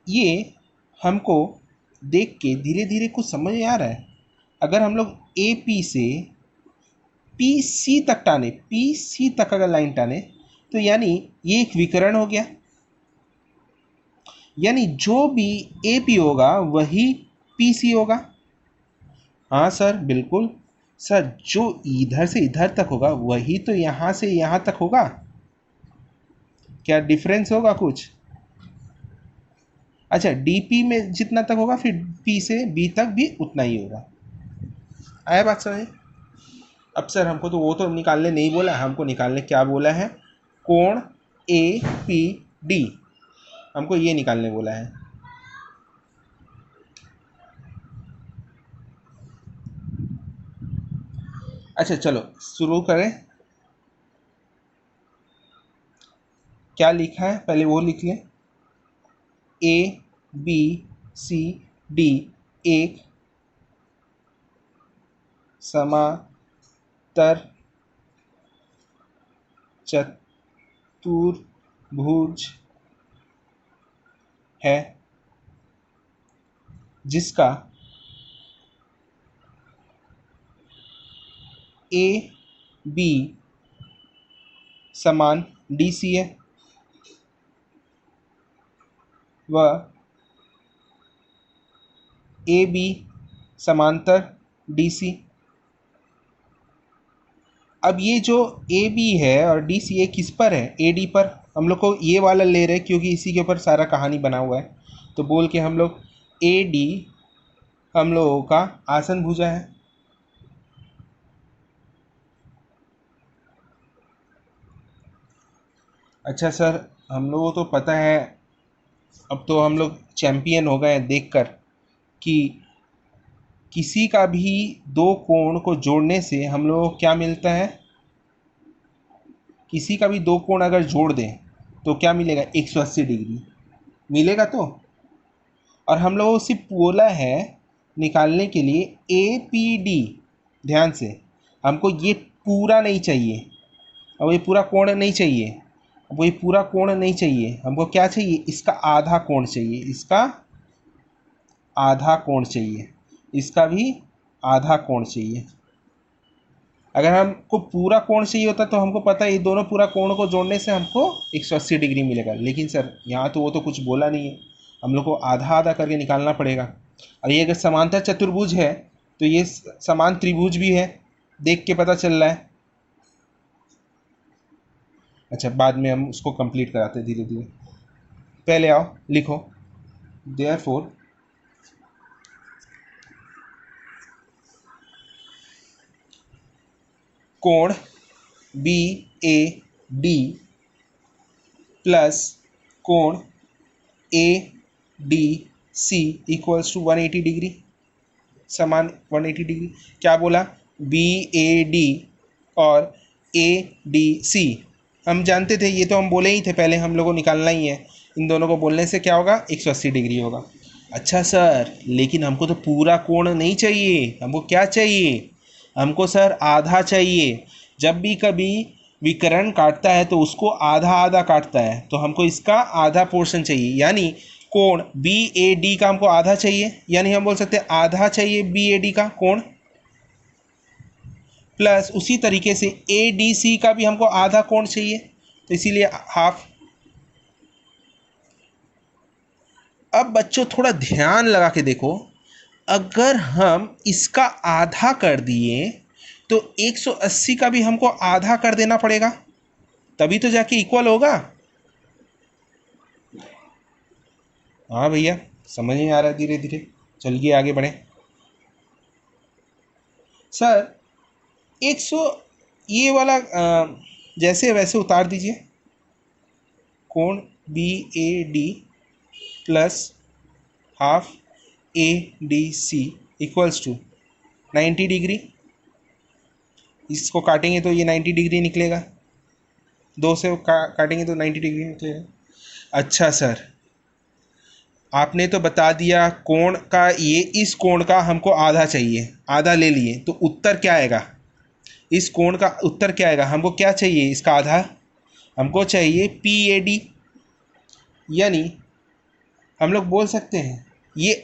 ये हमको देख के धीरे धीरे कुछ समझ में आ रहा है। अगर हम लोग ए पी से पी सी तक टाने, पी सी तक अगर लाइन टाने तो यानी ये एक विकर्ण हो गया। यानी जो भी ए पी होगा वही पी सी होगा। हाँ सर बिल्कुल। सर जो इधर से इधर तक होगा वही तो यहाँ से यहाँ तक होगा। क्या डिफरेंस होगा कुछ? अच्छा डीपी में जितना तक होगा फिर पी से बी तक भी उतना ही होगा। आया बात समझ? अब सर हमको तो वो तो निकालने नहीं बोला, हमको निकालने क्या बोला है? कोण ए पी डी हमको ये निकालने बोला है। अच्छा चलो शुरू करें। क्या लिखा है पहले वो लिख लें। ए बी सी डी एक समांतर चतुर्भुज है जिसका ए बी समान डी सी है व ए बी समांतर डी सी। अब ये जो ए बी है और डी सी ए किस पर है, ए डी पर। हम लोग को ये वाला ले रहे हैं क्योंकि इसी के ऊपर सारा कहानी बना हुआ है। तो बोल के हम लोग ए डी हम लोगों का आसन भुजा है। अच्छा सर, हम लोगों को तो पता है, अब तो हम लोग चैम्पियन हो गए हैं देखकर कि किसी का भी दो कोण को जोड़ने से हम लोगों को क्या मिलता है। किसी का भी दो कोण अगर जोड़ दें तो क्या मिलेगा, 180 डिग्री मिलेगा। तो और हम लोगों को सिर्फ बोला है निकालने के लिए ए पी डी। ध्यान से, हमको ये पूरा नहीं चाहिए, अब ये पूरा कोण नहीं चाहिए, अब ये पूरा कोण नहीं चाहिए, हमको क्या चाहिए, इसका आधा कोण चाहिए, इसका आधा कोण चाहिए, इसका भी आधा कोण चाहिए। अगर हमको पूरा कोण चाहिए होता तो हमको पता है ये दोनों पूरा कोण को जोड़ने से हमको 180 डिग्री मिलेगा। लेकिन सर यहाँ तो वो तो कुछ बोला नहीं है, हम लोग को आधा आधा करके निकालना पड़ेगा। और ये अगर समांतर चतुर्भुज है तो ये समान त्रिभुज भी है, देख के पता चल रहा है। अच्छा, बाद में हम उसको कंप्लीट कराते हैं धीरे धीरे। पहले आओ लिखो, देयरफॉर कोण बी ए डी प्लस कोण A D C equals to 180 degree, समान 180 डिग्री। क्या बोला, बी ए डी और ए डी सी हम जानते थे, ये तो हम बोले ही थे पहले, हम लोगों को निकालना ही है। इन दोनों को बोलने से क्या होगा, 180 डिग्री होगा। अच्छा सर, लेकिन हमको तो पूरा कोण नहीं चाहिए, हमको क्या चाहिए, हमको सर आधा चाहिए। जब भी कभी विकर्ण काटता है तो उसको आधा आधा काटता है, तो हमको इसका आधा पोर्शन चाहिए। यानी कोण बी ए डी का हमको आधा चाहिए, यानी हम बोल सकते हैं आधा चाहिए बी ए डी का कोण, प्लस उसी तरीके से ए डी सी का भी हमको आधा कोण चाहिए, तो इसीलिए हाफ। अब बच्चों थोड़ा ध्यान लगा के देखो, अगर हम इसका आधा कर दिए तो 180 का भी हमको आधा कर देना पड़ेगा, तभी तो जाके इक्वल होगा। हाँ भैया, समझ नहीं आ रहा, धीरे धीरे चलिए आगे बढ़े। सर 100 ये वाला जैसे वैसे उतार दीजिए, कोण B A D plus half A D C equals to 90 degree. इसको काटेंगे तो ये 90 डिग्री निकलेगा, दो से काटेंगे तो 90 डिग्री निकलेगा। अच्छा सर, आपने तो बता दिया कोण का, ये इस कोण का हमको आधा चाहिए, आधा ले लिए, तो उत्तर क्या आएगा, इस कोण का उत्तर क्या आएगा, हमको क्या चाहिए इसका आधा, हमको चाहिए पी ए डी। यानी हम लोग बोल सकते हैं, ये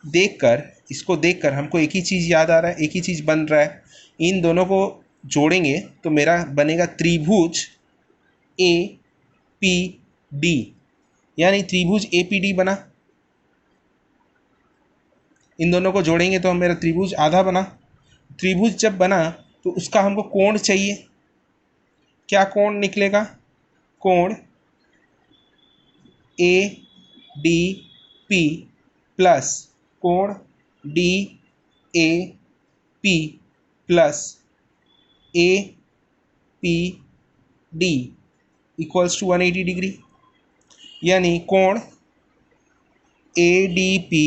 देखकर, इसको देखकर हमको एक ही चीज़ याद आ रहा है, एक ही चीज़ बन रहा है। इन दोनों को जोड़ेंगे तो मेरा बनेगा त्रिभुज ए पी डी, यानी त्रिभुज ए पी डी बना। इन दोनों को जोड़ेंगे तो मेरा त्रिभुज आधा बना। त्रिभुज जब बना तो उसका हमको कोण चाहिए, क्या कोण निकलेगा, कोण ए डी पी प्लस कोण D A P plus A P D equals to 180 degree. यानी कोण A D P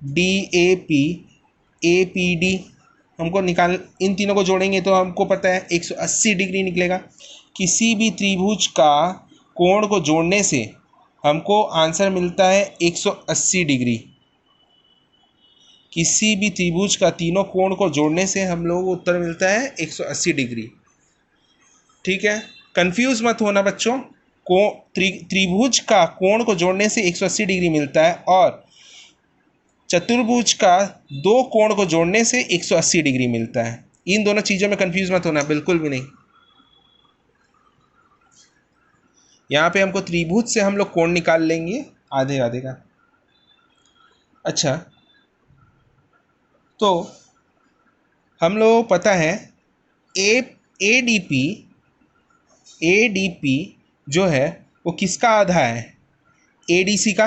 D A P A P D हमको निकाल, इन तीनों को जोड़ेंगे तो हमको पता है 180 डिग्री निकलेगा। किसी भी त्रिभुज का कोण को जोड़ने से हमको आंसर मिलता है 180 डिग्री। किसी भी त्रिभुज का तीनों कोण को जोड़ने से हम लोगों को उत्तर मिलता है 180 डिग्री। ठीक है, कंफ्यूज मत होना बच्चों। त्रिभुज का कोण को जोड़ने से 180 डिग्री मिलता है और चतुर्भुज का दो कोण को जोड़ने से 180 डिग्री मिलता है। इन दोनों चीज़ों में कंफ्यूज मत होना, बिल्कुल भी नहीं। यहाँ पे हमको त्रिभुज से हम लोग कोण निकाल लेंगे आधे आधे का। अच्छा, तो हम लोग पता है एडीपी जो है वो किसका आधा है? एडीसी का।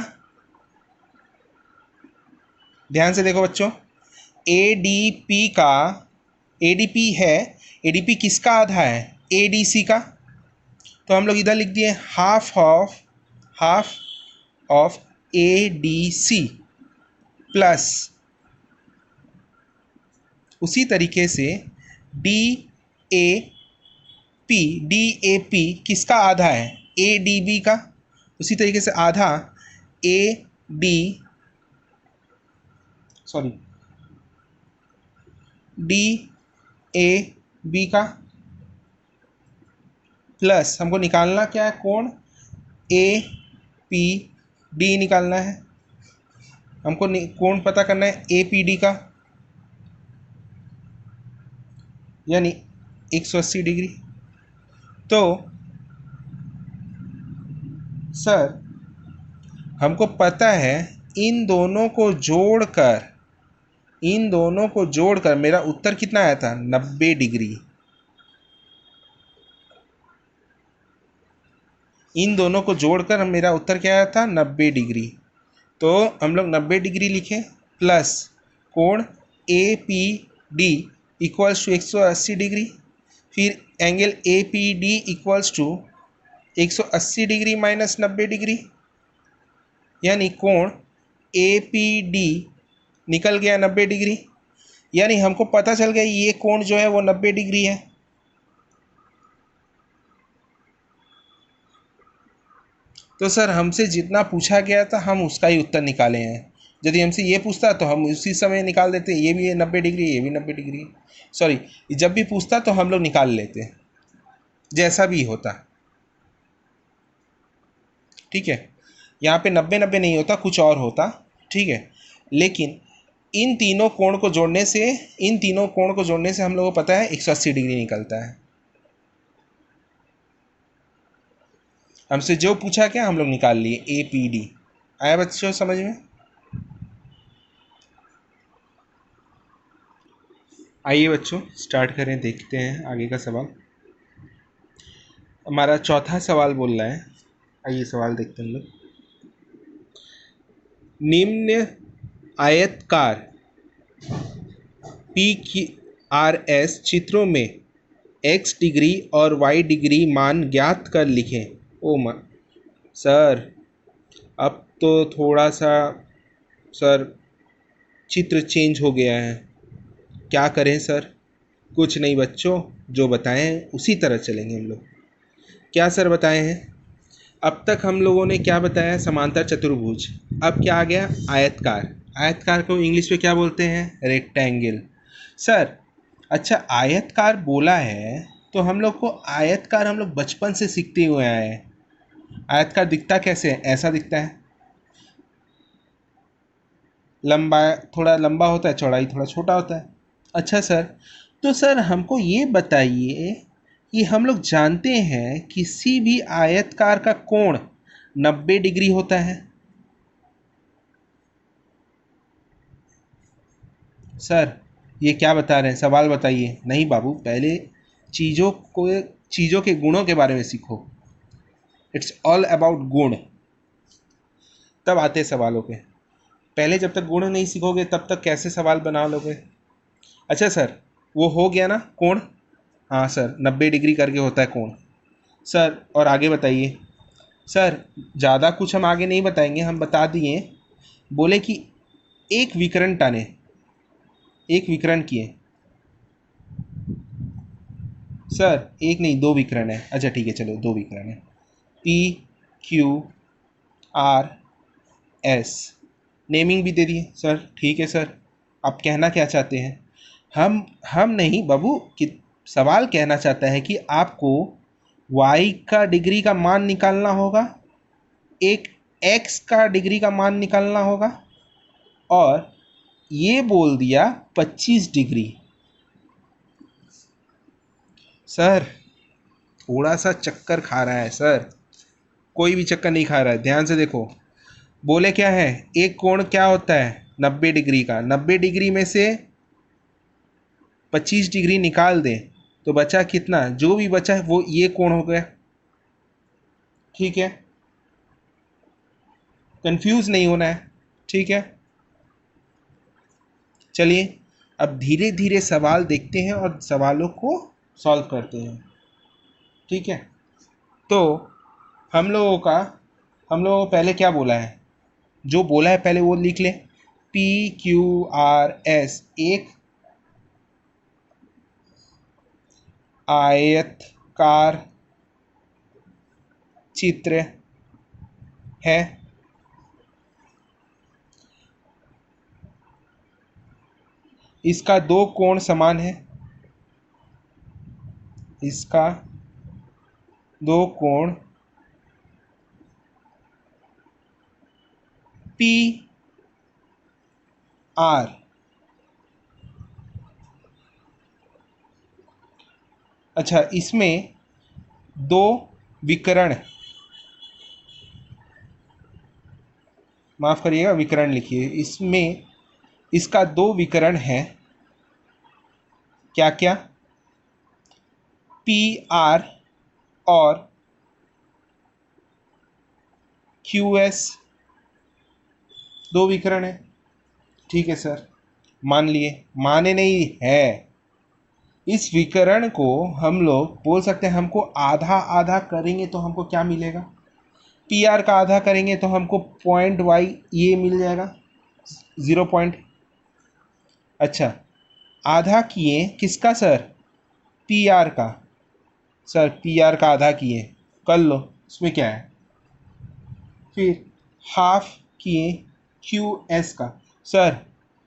ध्यान से देखो बच्चों, एडीपी है, एडीपी किसका आधा है? एडीसी का। तो हम लोग इधर लिख दिए हाफ ऑफ एडीसी प्लस उसी तरीके से डीएपी किसका आधा है? एडीबी का। उसी तरीके से आधा डीएबी का प्लस हमको निकालना क्या है? कोण एपीडी निकालना है। हमको कोण पता करना है एपीडी का, यानी 180 डिग्री। तो सर हमको पता है इन दोनों को जोड़कर मेरा उत्तर कितना आया था? 90 डिग्री। इन दोनों को जोड़कर मेरा उत्तर क्या आया था? 90 डिग्री। तो हम लोग 90 डिग्री लिखें प्लस कोण A P D equals to 180 degree, फिर angle A P D equals to 180 degree minus 90 degree, यानी कोण ए पी डी निकल गया 90 डिग्री। यानी हमको पता चल गया ये कोण जो है वो 90 डिग्री है। तो सर हमसे जितना पूछा गया था हम उसका ही उत्तर निकाले हैं। यदि हमसे ये पूछता तो हम उसी समय निकाल देते, ये भी 90 डिग्री, ये भी 90 डिग्री। सॉरी, जब भी पूछता तो हम लोग निकाल लेते, जैसा भी होता। ठीक है, यहाँ पे 90-90 नहीं होता, कुछ और होता। ठीक है, लेकिन इन तीनों कोण को जोड़ने से हम लोगों को पता है 180 डिग्री निकलता है। हमसे जो पूछा क्या हम लोग निकाल लिए, ए पी डी। आया बच्चों समझ में? आइए बच्चों स्टार्ट करें, देखते हैं आगे का सवाल। हमारा चौथा सवाल बोल रहा है, आइए सवाल देखते हैं हम लोग। निम्न आयतकार PQRS चित्रों में x डिग्री और y डिग्री मान ज्ञात कर लिखें। ओ माँ सर, अब तो थोड़ा सा सर चित्र चेंज हो गया है, क्या करें सर? कुछ नहीं बच्चों, जो बताएं उसी तरह चलेंगे हम लोग। क्या सर बताए हैं? अब तक हम लोगों ने क्या बताया? समांतर चतुर्भुज। अब क्या आ गया? आयतकार। आयतकार को इंग्लिश में क्या बोलते हैं? रेक्टेंगल। सर अच्छा, आयतकार बोला है तो हम लोग को आयतकार हम लोग बचपन से सीखते हुए आए हैं। आयतकार दिखता कैसे है? ऐसा दिखता है, लंबा, थोड़ा लंबा होता है, चौड़ाई थोड़ा छोटा होता है। अच्छा सर, तो सर हमको ये बताइए कि हम लोग जानते हैं किसी भी आयतकार का कोण 90 डिग्री होता है। सर ये क्या बता रहे हैं? सवाल बताइए। नहीं बाबू, पहले चीज़ों के गुणों के बारे में सीखो। इट्स ऑल अबाउट गुण, तब आते सवालों पे। पहले जब तक गुण नहीं सीखोगे तब तक कैसे सवाल बना लोगे? अच्छा सर, वो हो गया ना कोण? हाँ सर, 90 डिग्री करके होता है कोण। सर और आगे बताइए। सर ज़्यादा कुछ हम आगे नहीं बताएंगे, हम बता दिए, बोले कि एक विकर्ण टाने, एक विकर्ण किए। सर एक नहीं, दो विकर्ण है। अच्छा ठीक है, चलो दो विकर्ण है। P Q R S, naming भी दे दिए सर। ठीक है सर, आप कहना क्या चाहते हैं? हम नहीं बाबू कि सवाल कहना चाहता है कि आपको y का डिग्री का मान निकालना होगा, एक x का डिग्री का मान निकालना होगा, और ये बोल दिया 25 डिग्री। सर थोड़ा सा चक्कर खा रहा है सर, कोई भी चक्कर नहीं खा रहा है, ध्यान से देखो। बोले क्या है, एक कोण क्या होता है 90 डिग्री का, 90 डिग्री में से 25 डिग्री निकाल दे तो बचा कितना, जो भी बचा है वो ये कोण हो गया। ठीक है, कंफ्यूज नहीं होना है। ठीक है, चलिए अब धीरे धीरे सवाल देखते हैं और सवालों को सॉल्व करते हैं। ठीक है, तो हम लोगों को पहले क्या बोला है, जो बोला है पहले वो लिख ले। पी क्यू आर एस एक आयतकार चित्र है। इसका दो कोण समान है, इसका दो कोण पी आर अच्छा, इसमें दो विकर्ण, माफ करिएगा विकर्ण लिखिए, इसमें इसका दो विकर्ण है। क्या क्या? पी आर और क्यू एस, दो विकर्ण है। ठीक है सर, मान लिए, माने नहीं है। इस विकर्ण को हम लोग बोल सकते हैं, हमको आधा आधा करेंगे तो हमको क्या मिलेगा, पी आर का आधा करेंगे तो हमको पॉइंट वाई ये मिल जाएगा 0 पॉइंट। अच्छा, आधा किए किसका सर, पी आर का। सर पी आर का आधा किए, कर लो, उसमें क्या है। फिर हाफ किए क्यू एस का। सर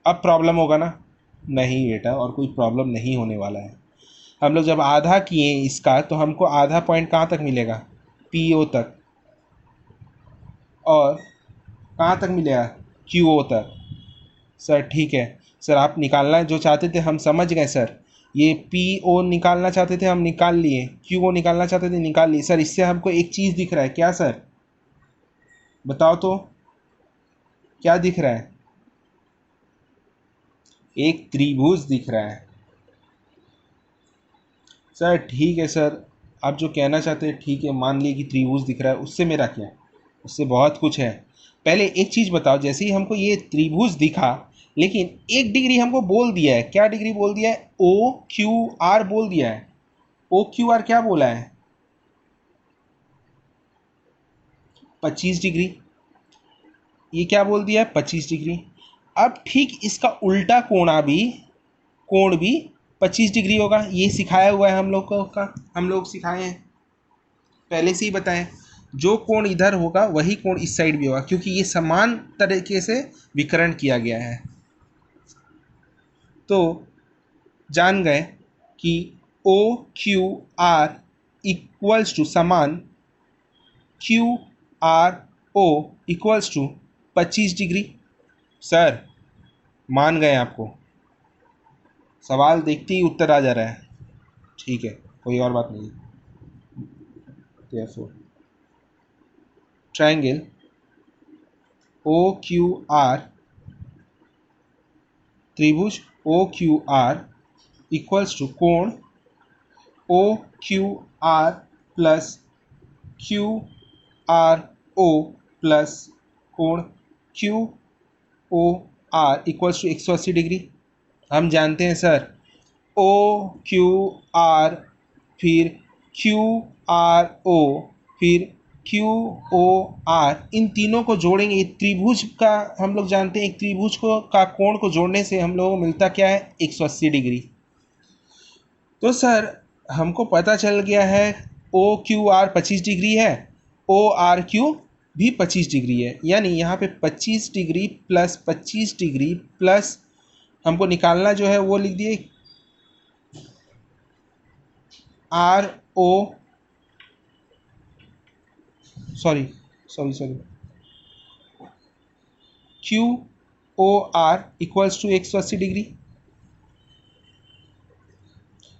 अब प्रॉब्लम होगा ना? नहीं बेटा, और कोई प्रॉब्लम नहीं होने वाला है। हम लोग जब आधा किए इसका तो हमको आधा पॉइंट कहाँ तक मिलेगा, पी ओ तक, और कहाँ तक मिलेगा, क्यू ओ तक। सर ठीक है सर, आप निकालना जो चाहते थे हम समझ गए सर, ये पी ओ निकालना चाहते थे हम निकाल लिए, क्यू ओ निकालना चाहते थे निकाल लिए। सर इससे हमको एक चीज़ दिख रहा है, क्या सर बताओ तो, क्या दिख रहा है? एक त्रिभुज दिख रहा है। सर ठीक है सर, आप जो कहना चाहते हैं ठीक है, मान लिए कि त्रिभुज दिख रहा है, उससे मेरा क्या, उससे बहुत कुछ है। पहले एक चीज़ बताओ, जैसे ही हमको ये त्रिभुज दिखा, लेकिन एक डिग्री हमको बोल दिया है, क्या डिग्री बोल दिया है, ओ क्यू आर बोल दिया है। ओ क्यू आर क्या बोला है, 25 डिग्री। ये क्या बोल दिया है, 25 डिग्री। अब ठीक इसका उल्टा कोण भी 25 डिग्री होगा, ये सिखाया हुआ है हम लोग को का, हम लोग सिखाए हैं पहले से ही बताएं। जो कोण इधर होगा वही कोण इस साइड भी होगा, क्योंकि ये समान तरीके से विकर्ण किया गया है। तो जान गए कि O Q R equals to समान Q R O equals to 25 degree. Sir मान गए, आपको सवाल देखते ही उत्तर आ जा रहा है। ठीक है, कोई और बात नहीं। therefore triangle OQR, त्रिभुज OQR इक्वल्स टू कोण OQR प्लस QRO प्लस कोण QOR इक्वल्स टू 180 डिग्री। हम जानते हैं सर, OQR फिर QRO फिर QOR, इन तीनों को जोड़ेंगे त्रिभुज का, हम लोग जानते हैं एक त्रिभुज को का कोण को जोड़ने से हम लोगों को मिलता क्या है, 180 डिग्री। तो सर हमको पता चल गया है OQR 25 डिग्री है ओ आर क्यू भी 25 डिग्री है, यानी यहाँ पे 25 डिग्री प्लस 25 डिग्री प्लस हमको निकालना जो है वो लिख दिए R O sorry Q O R equals to 180 degree,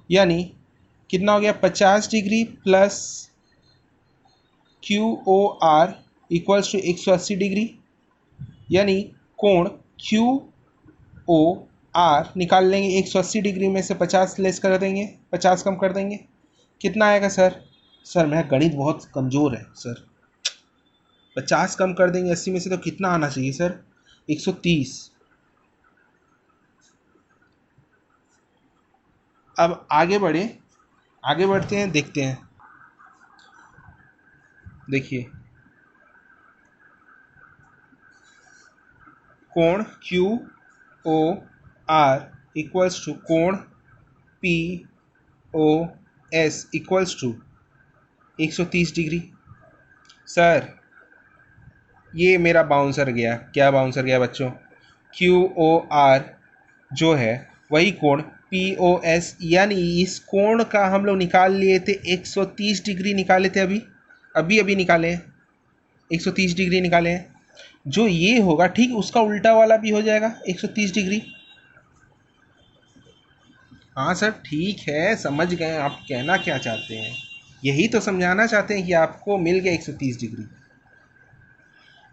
यानी कितना हो गया 50 degree plus Q O R equals to 180 degree, यानी कोण क्यू ओ आर निकाल लेंगे 180 डिग्री में से 50 लेस कर देंगे, 50 कम कर देंगे, कितना आएगा सर? सर मेरा गणित बहुत कमज़ोर है सर, 50 कम कर देंगे 80 में से तो कितना आना चाहिए सर? 130। अब आगे बढ़ते हैं, देखते हैं। देखिए कोण Q O R equals to कोण P O S equals to 130 degree. Sir ये मेरा बाउंसर गया, क्या बाउंसर गया बच्चों? क्यू ओ आर जो है वही कोण पी ओ एस, यानी इस कोण का हम लोग निकाल लिए थे 130 डिग्री निकाले थे, अभी निकाले हैं 130 डिग्री निकाले हैं। जो ये होगा ठीक उसका उल्टा वाला भी हो जाएगा 130 डिग्री। हाँ सर ठीक है, समझ गए आप कहना क्या चाहते हैं, यही तो समझाना चाहते हैं कि आपको मिल गया 130 डिग्री।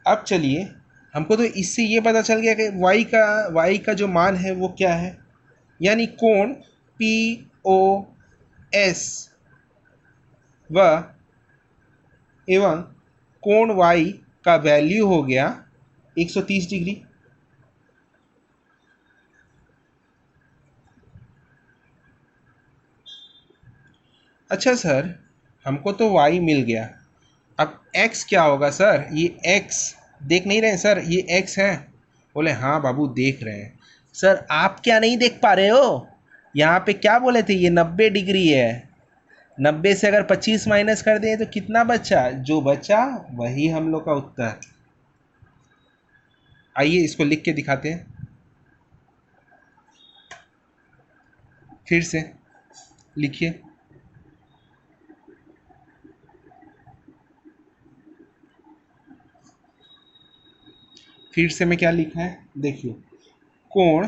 अब चलिए, हमको तो इससे ये पता चल गया कि y का जो मान है वो क्या है, यानी कोण पी ओ एस व एवं कोण y का वैल्यू हो गया 130 डिग्री। अच्छा सर, हमको तो y मिल गया, अब x क्या होगा सर? ये x देख नहीं रहे हैं सर, ये x है। बोले हाँ बाबू देख रहे हैं। सर आप क्या नहीं देख पा रहे हो? यहाँ पे क्या बोले थे, ये 90 डिग्री है, 90 से अगर 25 माइनस कर दें तो कितना बचा? जो बचा वही हम लोग का उत्तर। आइए इसको लिख के दिखाते हैं, फिर से लिखिए। फिर से मैं क्या लिखा है देखिए, कोण,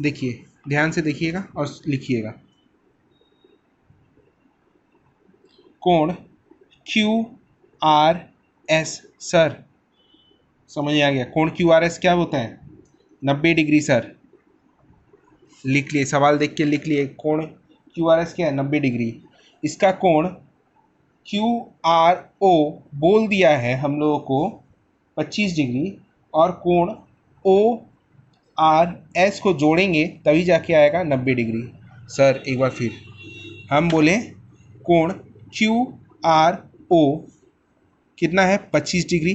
देखिए ध्यान से देखिएगा और लिखिएगा, कोण क्यू आर एस। सर समझ में आ गया, कोण क्यू आर एस क्या होता है? 90 डिग्री सर, लिख लिए, सवाल देख के लिख लिए, कोण क्यू आर एस क्या है? 90 डिग्री। इसका कोण क्यू आर ओ बोल दिया है हम लोगों को 25 डिग्री, और कोण ओ आर एस को जोड़ेंगे तभी जाके आएगा 90 डिग्री। सर एक बार फिर हम बोले, कोण क्यू आर ओ कितना है? 25 डिग्री,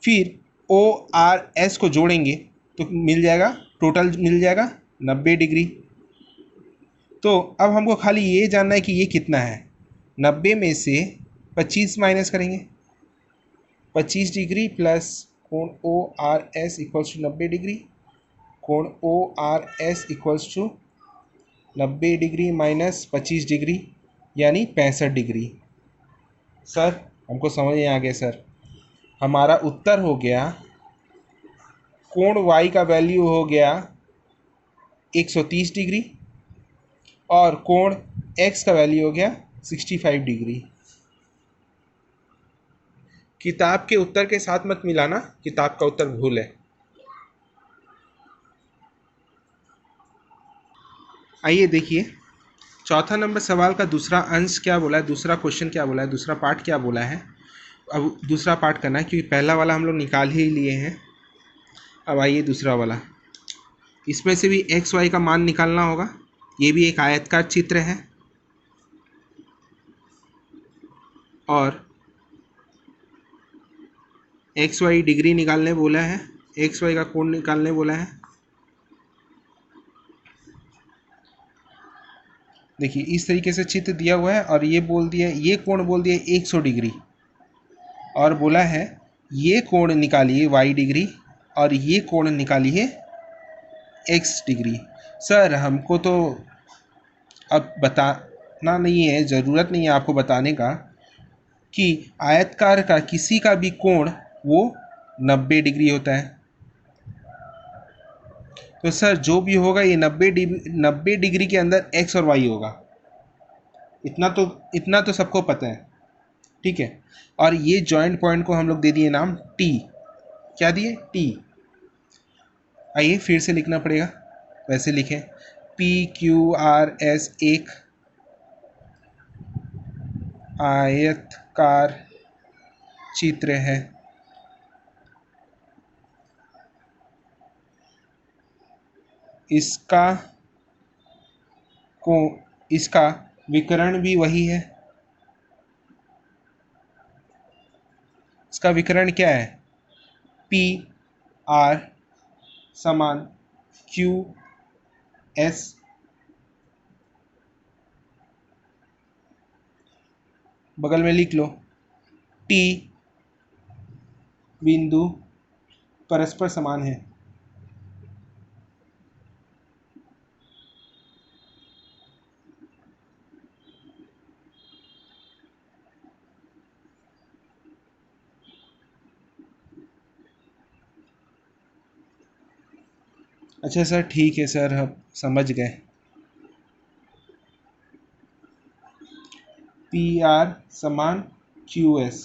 फिर ओ आर एस को जोड़ेंगे तो मिल जाएगा, टोटल मिल जाएगा 90 डिग्री। तो अब हमको खाली ये जानना है कि ये कितना है। 90 में से 25 माइनस करेंगे, 25 डिग्री प्लस कोण O R S equals to 90 degree, कोण O R S equals to 90 degree minus 25 degree, यानी 65 डिग्री। सर हमको समझ में आ गया सर, हमारा उत्तर हो गया, कोण y का वैल्यू हो गया 130 डिग्री और कोण x का वैल्यू हो गया 65 डिग्री। किताब के उत्तर के साथ मत मिलाना, किताब का उत्तर भूल है। आइए देखिए, चौथा नंबर सवाल का दूसरा अंश क्या बोला है, दूसरा क्वेश्चन क्या बोला है, दूसरा पार्ट क्या बोला है। अब दूसरा पार्ट करना है क्योंकि पहला वाला हम लोग निकाल ही लिए हैं। अब आइए दूसरा वाला, इसमें से भी एक्स वाई का मान निकालना होगा। ये भी एक आयतकार चित्र है और एक्स वाई डिग्री निकालने बोला है, एक्स वाई का कोण निकालने बोला है। देखिए इस तरीके से चित्र दिया हुआ है और ये बोल दिया, ये कोण बोल दिया 100 डिग्री और बोला है ये कोण निकालिए y डिग्री और ये कोण निकालिए x डिग्री। सर हमको तो अब बताना नहीं है, ज़रूरत नहीं है आपको बताने का कि आयतकार का किसी का भी कोण वो 90 डिग्री होता है। तो सर जो भी होगा ये 90 डिग्री के अंदर x और y होगा, इतना तो सबको पता है, ठीक है। और ये जॉइंट पॉइंट को हम लोग दे दिए नाम T। क्या दिए? T। आइए फिर से लिखना पड़ेगा, वैसे लिखें PQRS एक आयतकार चित्र है। इसका विकर्ण भी वही है। इसका विकर्ण क्या है? PR समान QS बगल में लिख लो, T बिंदु परस्पर समान है। अच्छा सर, ठीक है सर, हम समझ गए। PR समान QS।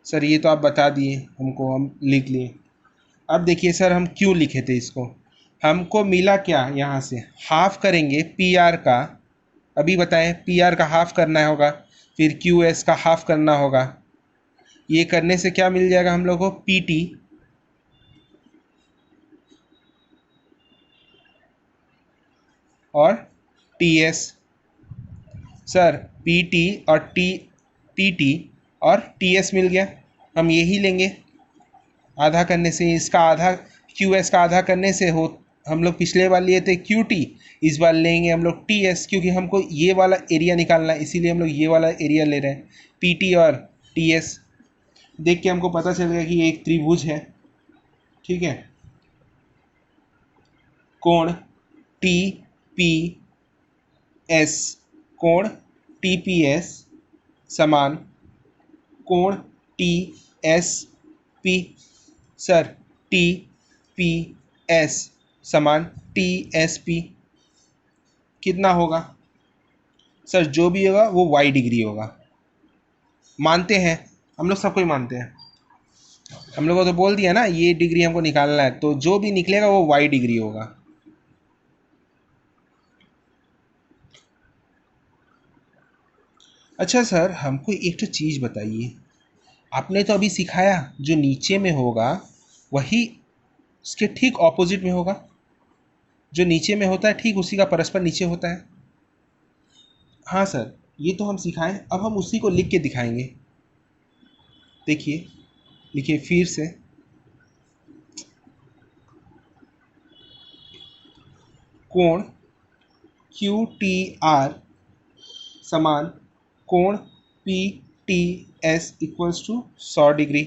सर ये तो आप बता दिए हमको, हम लिख लिए। अब देखिए सर, हम क्यों लिखे थे इसको, हमको मिला क्या यहाँ से, हाफ करेंगे PR का, अभी बताएं PR का हाफ करना होगा, फिर QS का हाफ करना होगा। ये करने से क्या मिल जाएगा हम लोग को? PT और TS। सर PT और TT और TS मिल गया, हम यही लेंगे। आधा करने से इसका आधा, QS का आधा करने से हो, हम लोग पिछले बार लिए थे QT, इस बार लेंगे हम लोग TS, क्योंकि हमको ये वाला एरिया निकालना है, इसीलिए हम लोग ये वाला एरिया ले रहे हैं, PT और TS। देख के हमको पता चल गया कि ये एक त्रिभुज है, ठीक है। कोण TPS, कोण TPS समान कोण TSP। सर TPS समान TSP कितना होगा? सर जो भी होगा वो y डिग्री होगा, मानते हैं हम लोग, सबको ही मानते हैं। हम लोग को तो बोल दिया ना ये डिग्री हमको निकालना है, तो जो भी निकलेगा वो y डिग्री होगा। अच्छा सर, हमको एक तो चीज़ बताइए, आपने तो अभी सिखाया जो नीचे में होगा वही उसके ठीक ऑपोजिट में होगा, जो नीचे में होता है ठीक उसी का परस्पर नीचे होता है। हाँ सर, ये तो हम सिखाएं, अब हम उसी को लिख के दिखाएंगे। देखिए, लिखिए फिर से, कोण QTR समान कोण PTS equals to 100 degree.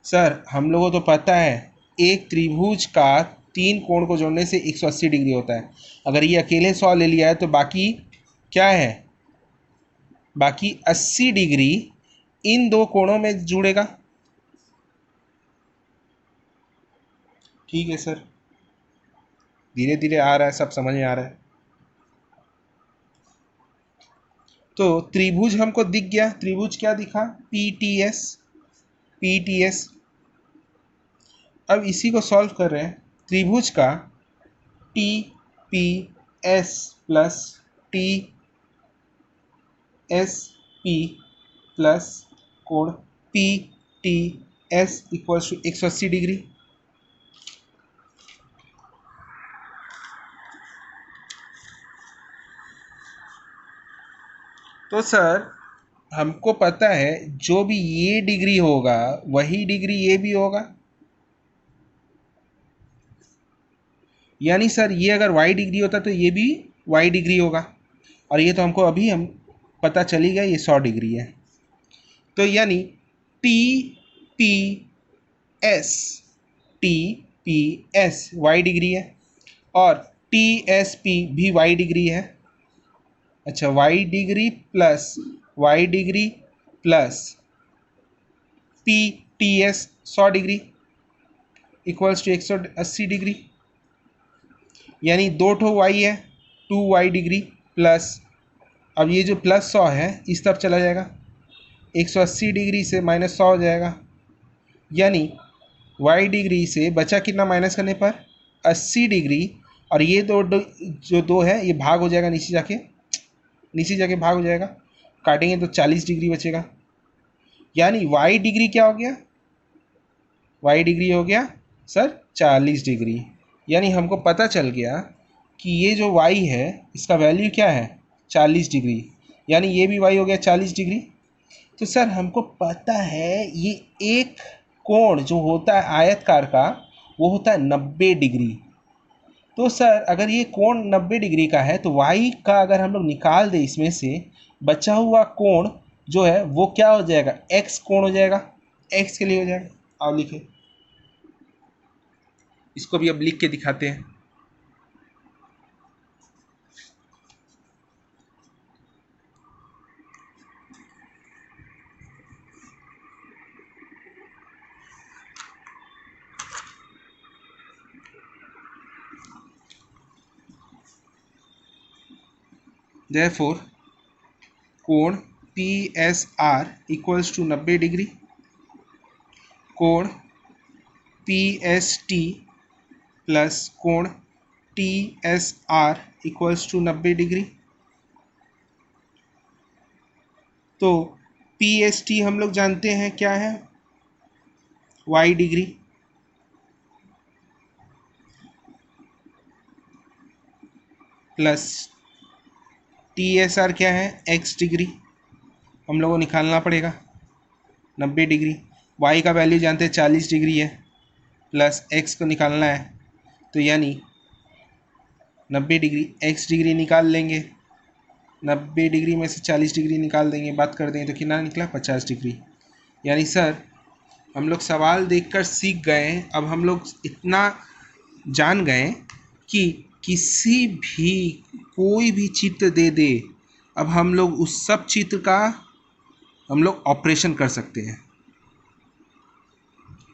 Sir हम लोगों को तो पता है एक त्रिभुज का 3 कोण को जोड़ने से 180 डिग्री होता है। अगर ये अकेले 100 ले लिया है तो बाकी क्या है? बाकी 80 डिग्री इन दो कोणों में जुड़ेगा। ठीक है सर, धीरे धीरे आ रहा है, सब समझ में आ रहा है। तो त्रिभुज हमको दिख गया, त्रिभुज क्या दिखा? PTS। अब इसी को सॉल्व कर रहे हैं, त्रिभुज का TPS प्लस TSP प्लस कोण PTS इक्वल्स टू 180 डिग्री। तो सर हमको पता है जो भी ये डिग्री होगा वही डिग्री ये भी होगा, यानी सर ये अगर y डिग्री होता तो ये भी y डिग्री होगा। और ये तो हमको अभी हम पता चली गया ये 100 डिग्री है। तो यानी T P S, T P S Y degree है और टी एस पी भी वाई डिग्री है। अच्छा, Y degree plus P T S 100 degree equals to 180 degree, यानी 2 वाई है, 2 वाई डिग्री प्लस, अब ये जो प्लस 100 है इस तरफ चला जाएगा, 180 डिग्री से माइनस 100 हो जाएगा, यानी वाई डिग्री से बचा कितना माइनस करने पर 80 डिग्री, और ये जो दो है ये भाग हो जाएगा, नीचे जाके भाग हो जाएगा, काटेंगे तो 40 डिग्री बचेगा। यानी वाई डिग्री क्या हो गया, वाई डिग्री हो गया सर 40 डिग्री। यानी हमको पता चल गया कि ये जो वाई है इसका वैल्यू क्या है 40 डिग्री, यानी ये भी वाई हो गया 40 डिग्री। तो सर हमको पता है ये एक कोण जो होता है आयतकार का वो होता है 90 डिग्री। तो सर अगर ये कोण 90 डिग्री का है तो वाई का अगर हम लोग निकाल दें इसमें से बचा हुआ कोण जो है वो क्या हो जाएगा, एक्स कोण हो जाएगा, एक्स के लिए हो जाएगा। आओ लिखे, इसको भी अब लिख के दिखाते हैं। Therefore, कोण P S R equals to 90 degree, कोण पी एस टी प्लस कोण T S R equals to 90 degree. तो पी एस टी हम लोग जानते हैं क्या है, Y degree, plus T S R क्या है, एक्स डिग्री, हम लोगों को निकालना पड़ेगा 90 डिग्री, वाई का वैल्यू जानते हैं 40 डिग्री है, प्लस एक्स को निकालना है, तो यानी 90 डिग्री एक्स डिग्री निकाल लेंगे, 90 डिग्री में से 40 डिग्री निकाल देंगे, बात कर देंगे तो कितना निकला 50 डिग्री। यानी सर हम लोग सवाल देखकर सीख गए, अब हम लोग इतना जान गए कि किसी भी कोई भी चित्र दे दे, अब हम लोग उस सब चित्र का हम लोग ऑपरेशन कर सकते हैं।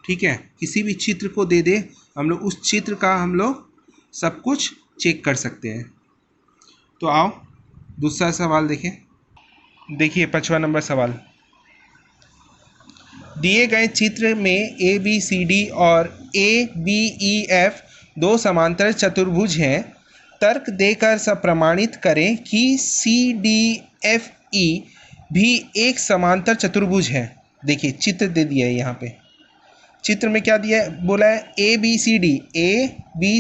ठीक है, किसी भी चित्र को दे दे हम लोग उस चित्र का हम लोग सब कुछ चेक कर सकते हैं। तो आओ दूसरा सवाल देखें। देखिए 5वां नंबर सवाल, दिए गए चित्र में ए बी सी डी और ए बी ई एफ दो समांतर चतुर्भुज हैं, तर्क देकर सब प्रमाणित करें कि सी डी एफ ई भी एक समांतर चतुर्भुज है। देखिए चित्र दे दिया है यहाँ पे, चित्र में क्या दिया है, बोला है ए बी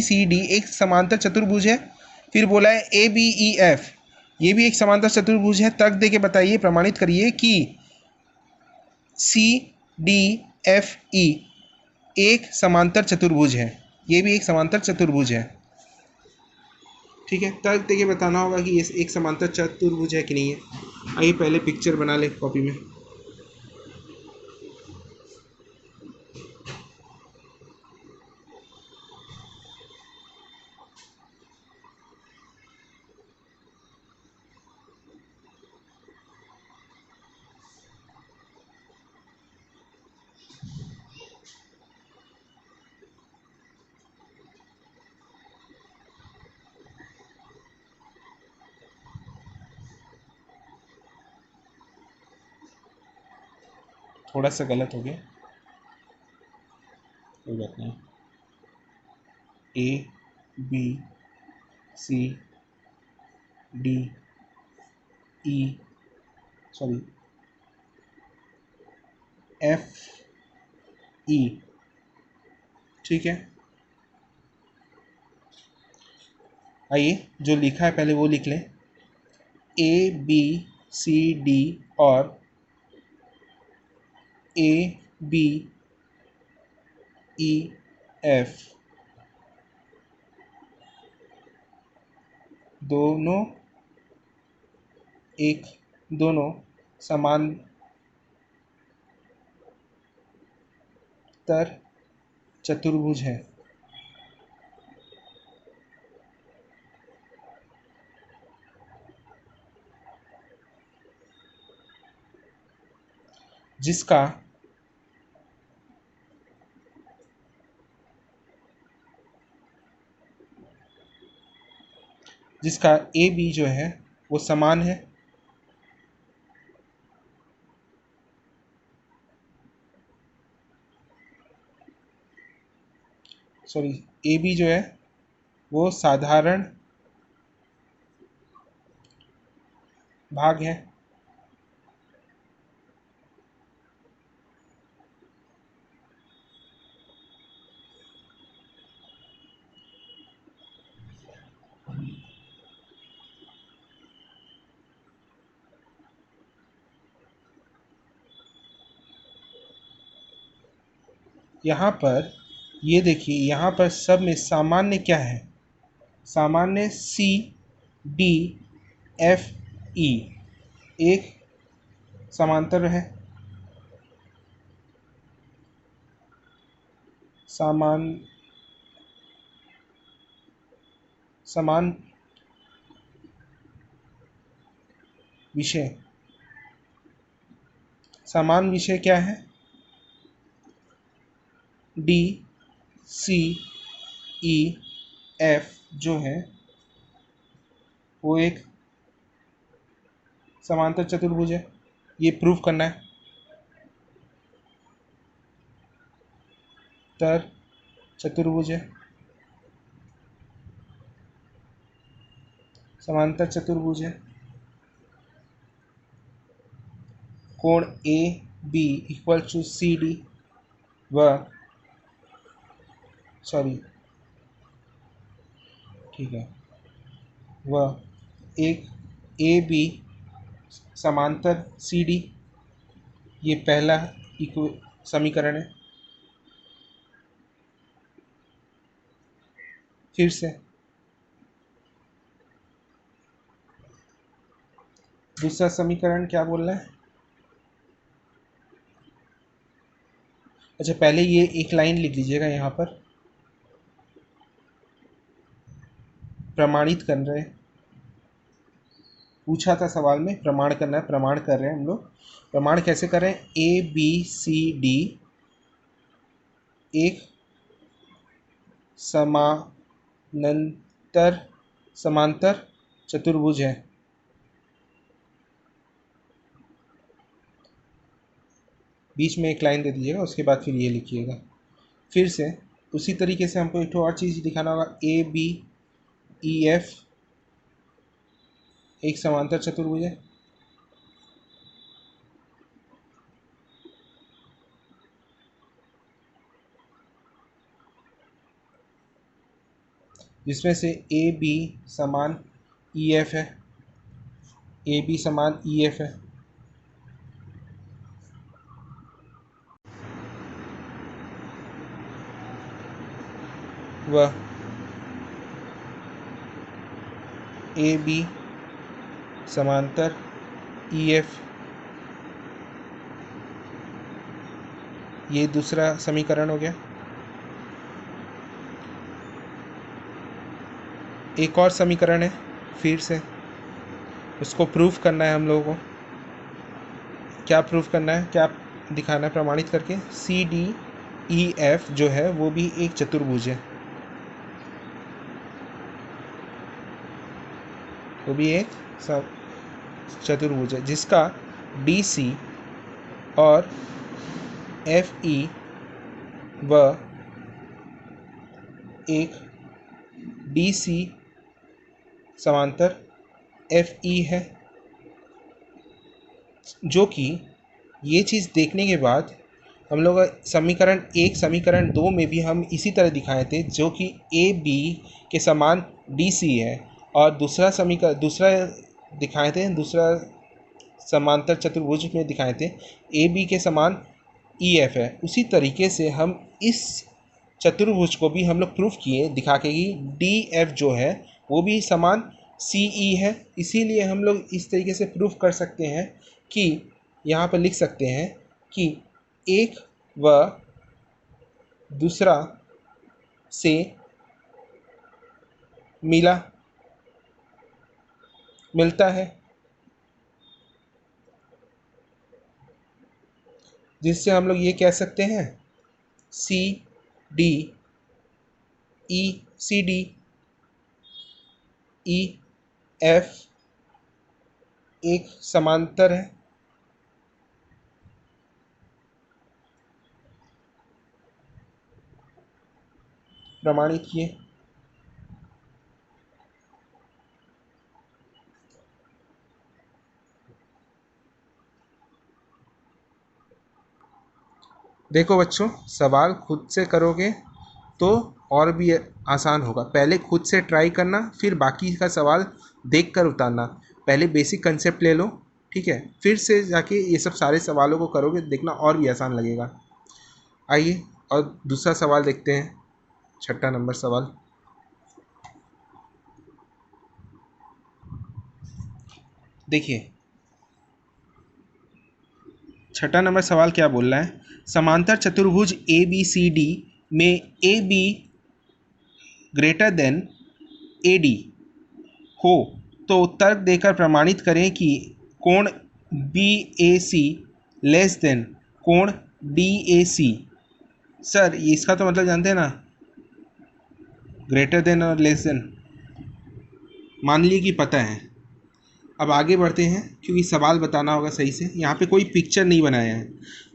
सी डी एक समांतर चतुर्भुज है, फिर बोला है ए बी ई एफ ये भी एक समांतर चतुर्भुज है, तर्क दे के बताइए प्रमाणित करिए कि सी डी एफ ई एक समांतर चतुर्भुज है, ये भी एक समांतर चतुर्भुज है। ठीक है, तर्क देके बताना होगा कि ये एक समांतर चतुर्भुज है कि नहीं है। आइए पहले पिक्चर बना ले कॉपी में। थोड़ा सा गलत हो गया, कोई बात नहीं। A B C D E sorry F E, ठीक है। आइए जो लिखा है पहले वो लिख लें, ए बी सी डी और ए बी ई एफ दोनों एक दोनों समांतर चतुर्भुज है। जिसका ए बी जो है वो समान है। ए बी जो है वो साधारण भाग है। यहाँ पर ये देखिए, यहाँ पर सब में सामान्य क्या है? सामान्य सी डी एफ ई एक समांतर है। समान विषय क्या है? डी सी ई एफ जो है वो एक समांतर चतुर्भुज है। ये प्रूव करना है। तर चतुर्भुज है, समांतर चतुर्भुज है। कोण A B equal to C D व एक ए बी समांतर सी डी, ये पहला समीकरण है। फिर से दूसरा समीकरण क्या बोल रहा है? अच्छा, पहले ये एक लाइन लिख लीजिएगा। यहाँ पर प्रमाणित कर रहे हैं, पूछा था सवाल में, प्रमाण करना है। प्रमाण कर रहे हैं हम लोग। प्रमाण कैसे कर रहे हैं? ए बी सी डी एक समांतर चतुर्भुज है। बीच में एक लाइन दे दीजिएगा, उसके बाद फिर ये लिखिएगा। फिर से उसी तरीके से हमको एक और चीज़ दिखाना होगा। ए बी ई एफ एक समांतर चतुर्भुज है। जिसमें से ए बी समान ई एफ है। ए बी समान ई एफ है। वह ए बी समांतर ई एफ, ये दूसरा समीकरण हो गया। एक और समीकरण है, फिर से उसको प्रूफ करना है हम लोगों को। क्या प्रूफ करना है, क्या दिखाना है प्रमाणित करके? सी डी ई एफ जो है वो भी एक चतुर्भुज है। वो भी एक चतुर्भुज है जिसका डी सी और एफ ई व एक डी सी समांतर एफ ई है। जो कि ये चीज़ देखने के बाद हम लोग समीकरण एक समीकरण दो में भी हम इसी तरह दिखाए थे, जो कि ए बी के समान डी सी है, और दूसरा दिखाए थे, दूसरा समांतर चतुर्भुज में दिखाए थे ए बी के समान ई एफ है। उसी तरीके से हम इस चतुर्भुज को भी हम लोग प्रूफ किए दिखा के कि डी एफ जो है वो भी समान CE है, इसीलिए हम लोग इस तरीके से प्रूफ कर सकते हैं कि यहाँ पर लिख सकते हैं कि एक व दूसरा से मिलता है, जिससे हम लोग ये कह सकते हैं CD EF एक समांतर है। प्रमाणित किए। देखो बच्चों, सवाल खुद से करोगे तो और भी आसान होगा। पहले खुद से ट्राई करना, फिर बाकी का सवाल देख कर उतारना। पहले बेसिक कंसेप्ट ले लो, ठीक है, फिर से जाके ये सब सारे सवालों को करोगे, देखना और भी आसान लगेगा। आइए और दूसरा सवाल देखते हैं, 6ठा नंबर सवाल। देखिए 6ठा नंबर सवाल क्या बोल रहा है, समांतर चतुर्भुज ABCD में AB ग्रेटर देन AD हो तो तर्क देकर प्रमाणित करें कि कोण BAC लेस देन कोण DAC। सर इसका तो मतलब जानते हैं ना, ग्रेटर देन और लेस देन। मान लिए कि पता है। अब आगे बढ़ते हैं, क्योंकि सवाल बताना होगा सही से। यहाँ पे कोई पिक्चर नहीं बनाया है,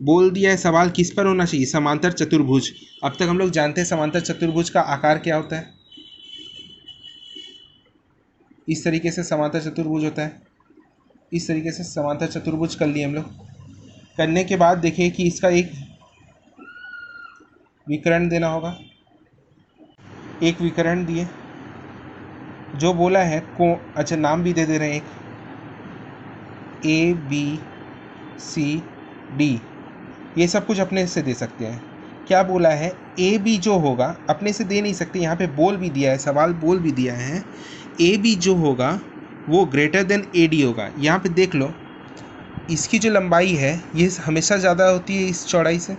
बोल दिया है सवाल किस पर होना चाहिए, समांतर चतुर्भुज। अब तक हम लोग जानते हैं समांतर चतुर्भुज का आकार क्या होता है। इस तरीके से समांतर चतुर्भुज होता है। इस तरीके से समांतर चतुर्भुज कर लिए हम लोग। करने के बाद देखिए कि इसका एक विकर्ण देना होगा। एक विकर्ण दिए, जो बोला है को, अच्छा नाम भी दे रहे हैं, एक ABCD। ये सब कुछ अपने से दे सकते हैं। क्या बोला है, AB जो होगा, अपने से दे नहीं सकते, यहाँ पे बोल भी दिया है, सवाल बोल भी दिया है, AB जो होगा वो ग्रेटर देन AD होगा। यहाँ पे देख लो, इसकी जो लंबाई है ये हमेशा ज़्यादा होती है इस चौड़ाई से,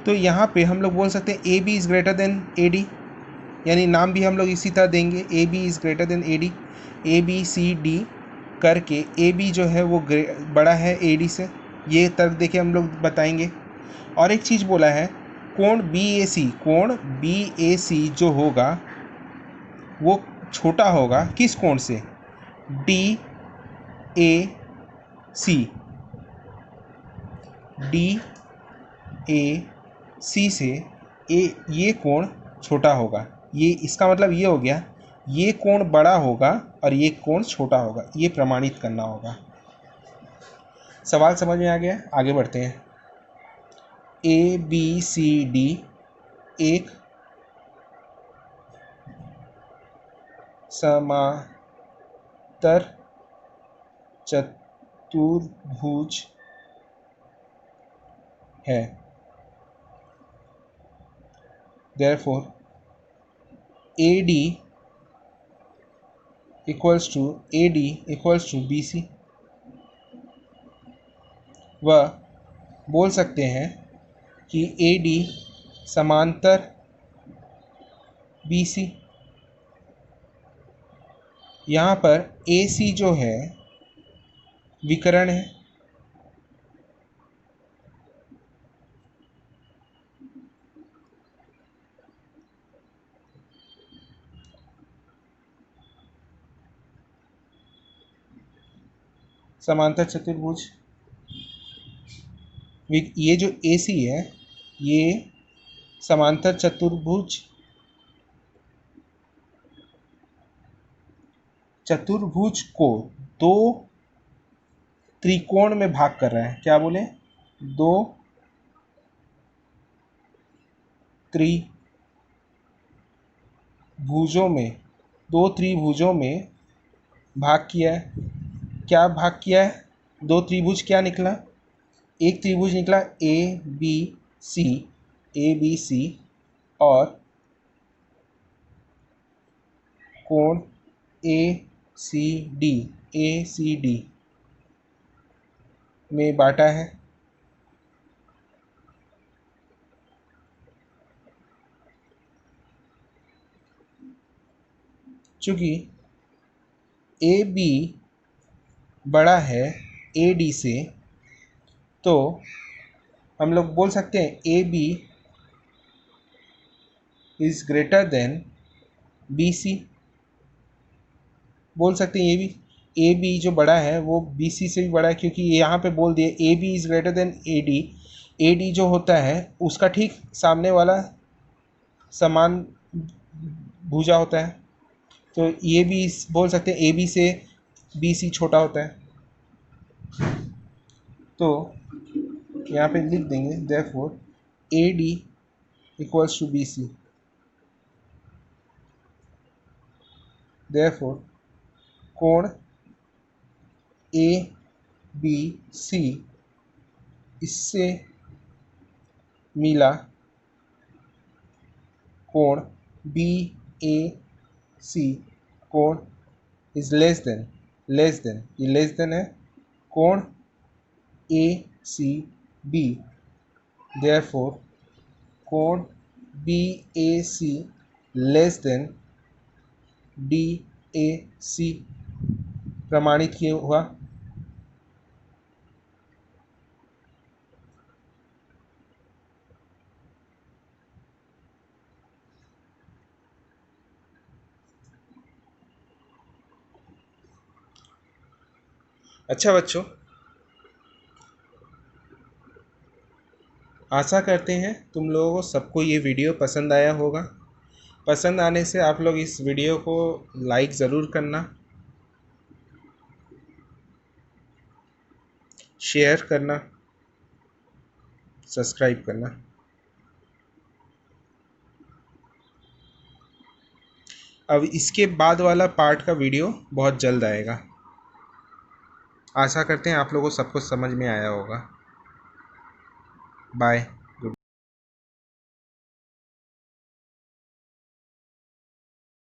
तो यहाँ पे हम लोग बोल सकते हैं AB is greater then AD, यानी नाम भी हम लोग इसी तरह देंगे, AB is greater then AD। ABCD करके AB जो है वो बड़ा है AD से, ये तर्क देके हम लोग बताएंगे। और एक चीज़ बोला है, कोण BAC जो होगा वो छोटा होगा किस कोण से, DAC से ये कोण छोटा होगा। ये इसका मतलब ये हो गया, ये कोण बड़ा होगा और ये कोण छोटा होगा, ये प्रमाणित करना होगा। सवाल समझ में आ गया, आगे बढ़ते हैं। ABCD एक समांतर चतुर्भुज है। Therefore AD equals to BC। वह बोल सकते हैं कि AD समांतर BC। यहाँ पर AC जो है विकर्ण है, समांतर चतुर्भुज। ये जो AC है ये समांतर चतुर्भुज को दो त्रिकोण में भाग कर रहा है। क्या बोले, दो त्रिभुजों में भाग किया है। क्या भाग किया है, दो त्रिभुज क्या निकला, एक त्रिभुज निकला ABC और कोण सी डी, ए सी डी में बांटा है। चूँकि ए बी बड़ा है ए डी से, तो हम लोग बोल सकते हैं A B is greater than B C. बोल सकते हैं ए बी जो बड़ा है वो बी सी से भी बड़ा है, क्योंकि यहाँ पे बोल दिए A B is greater than A D. A D जो होता है उसका ठीक सामने वाला समान भुजा होता है, तो ये भी बोल सकते हैं ए बी से बी सी छोटा होता है। तो यहाँ पे लिख देंगे therefore A D equals to B C. Therefore कोण ए बी सी इससे मिला कोण बी ए सी कोण इज लेस देन ये लेस देन है कोण ए सी बी। देयरफॉर कोण B A C less than D A C प्रमाणित किया हुआ। अच्छा बच्चों, आशा करते हैं तुम लोगों को सबको ये वीडियो पसंद आया होगा। पसंद आने से आप लोग इस वीडियो को लाइक ज़रूर करना, शेयर करना, सब्सक्राइब करना। अब इसके बाद वाला पार्ट का वीडियो बहुत जल्द आएगा। आशा करते हैं आप लोगों को सब कुछ समझ में आया होगा। बाय।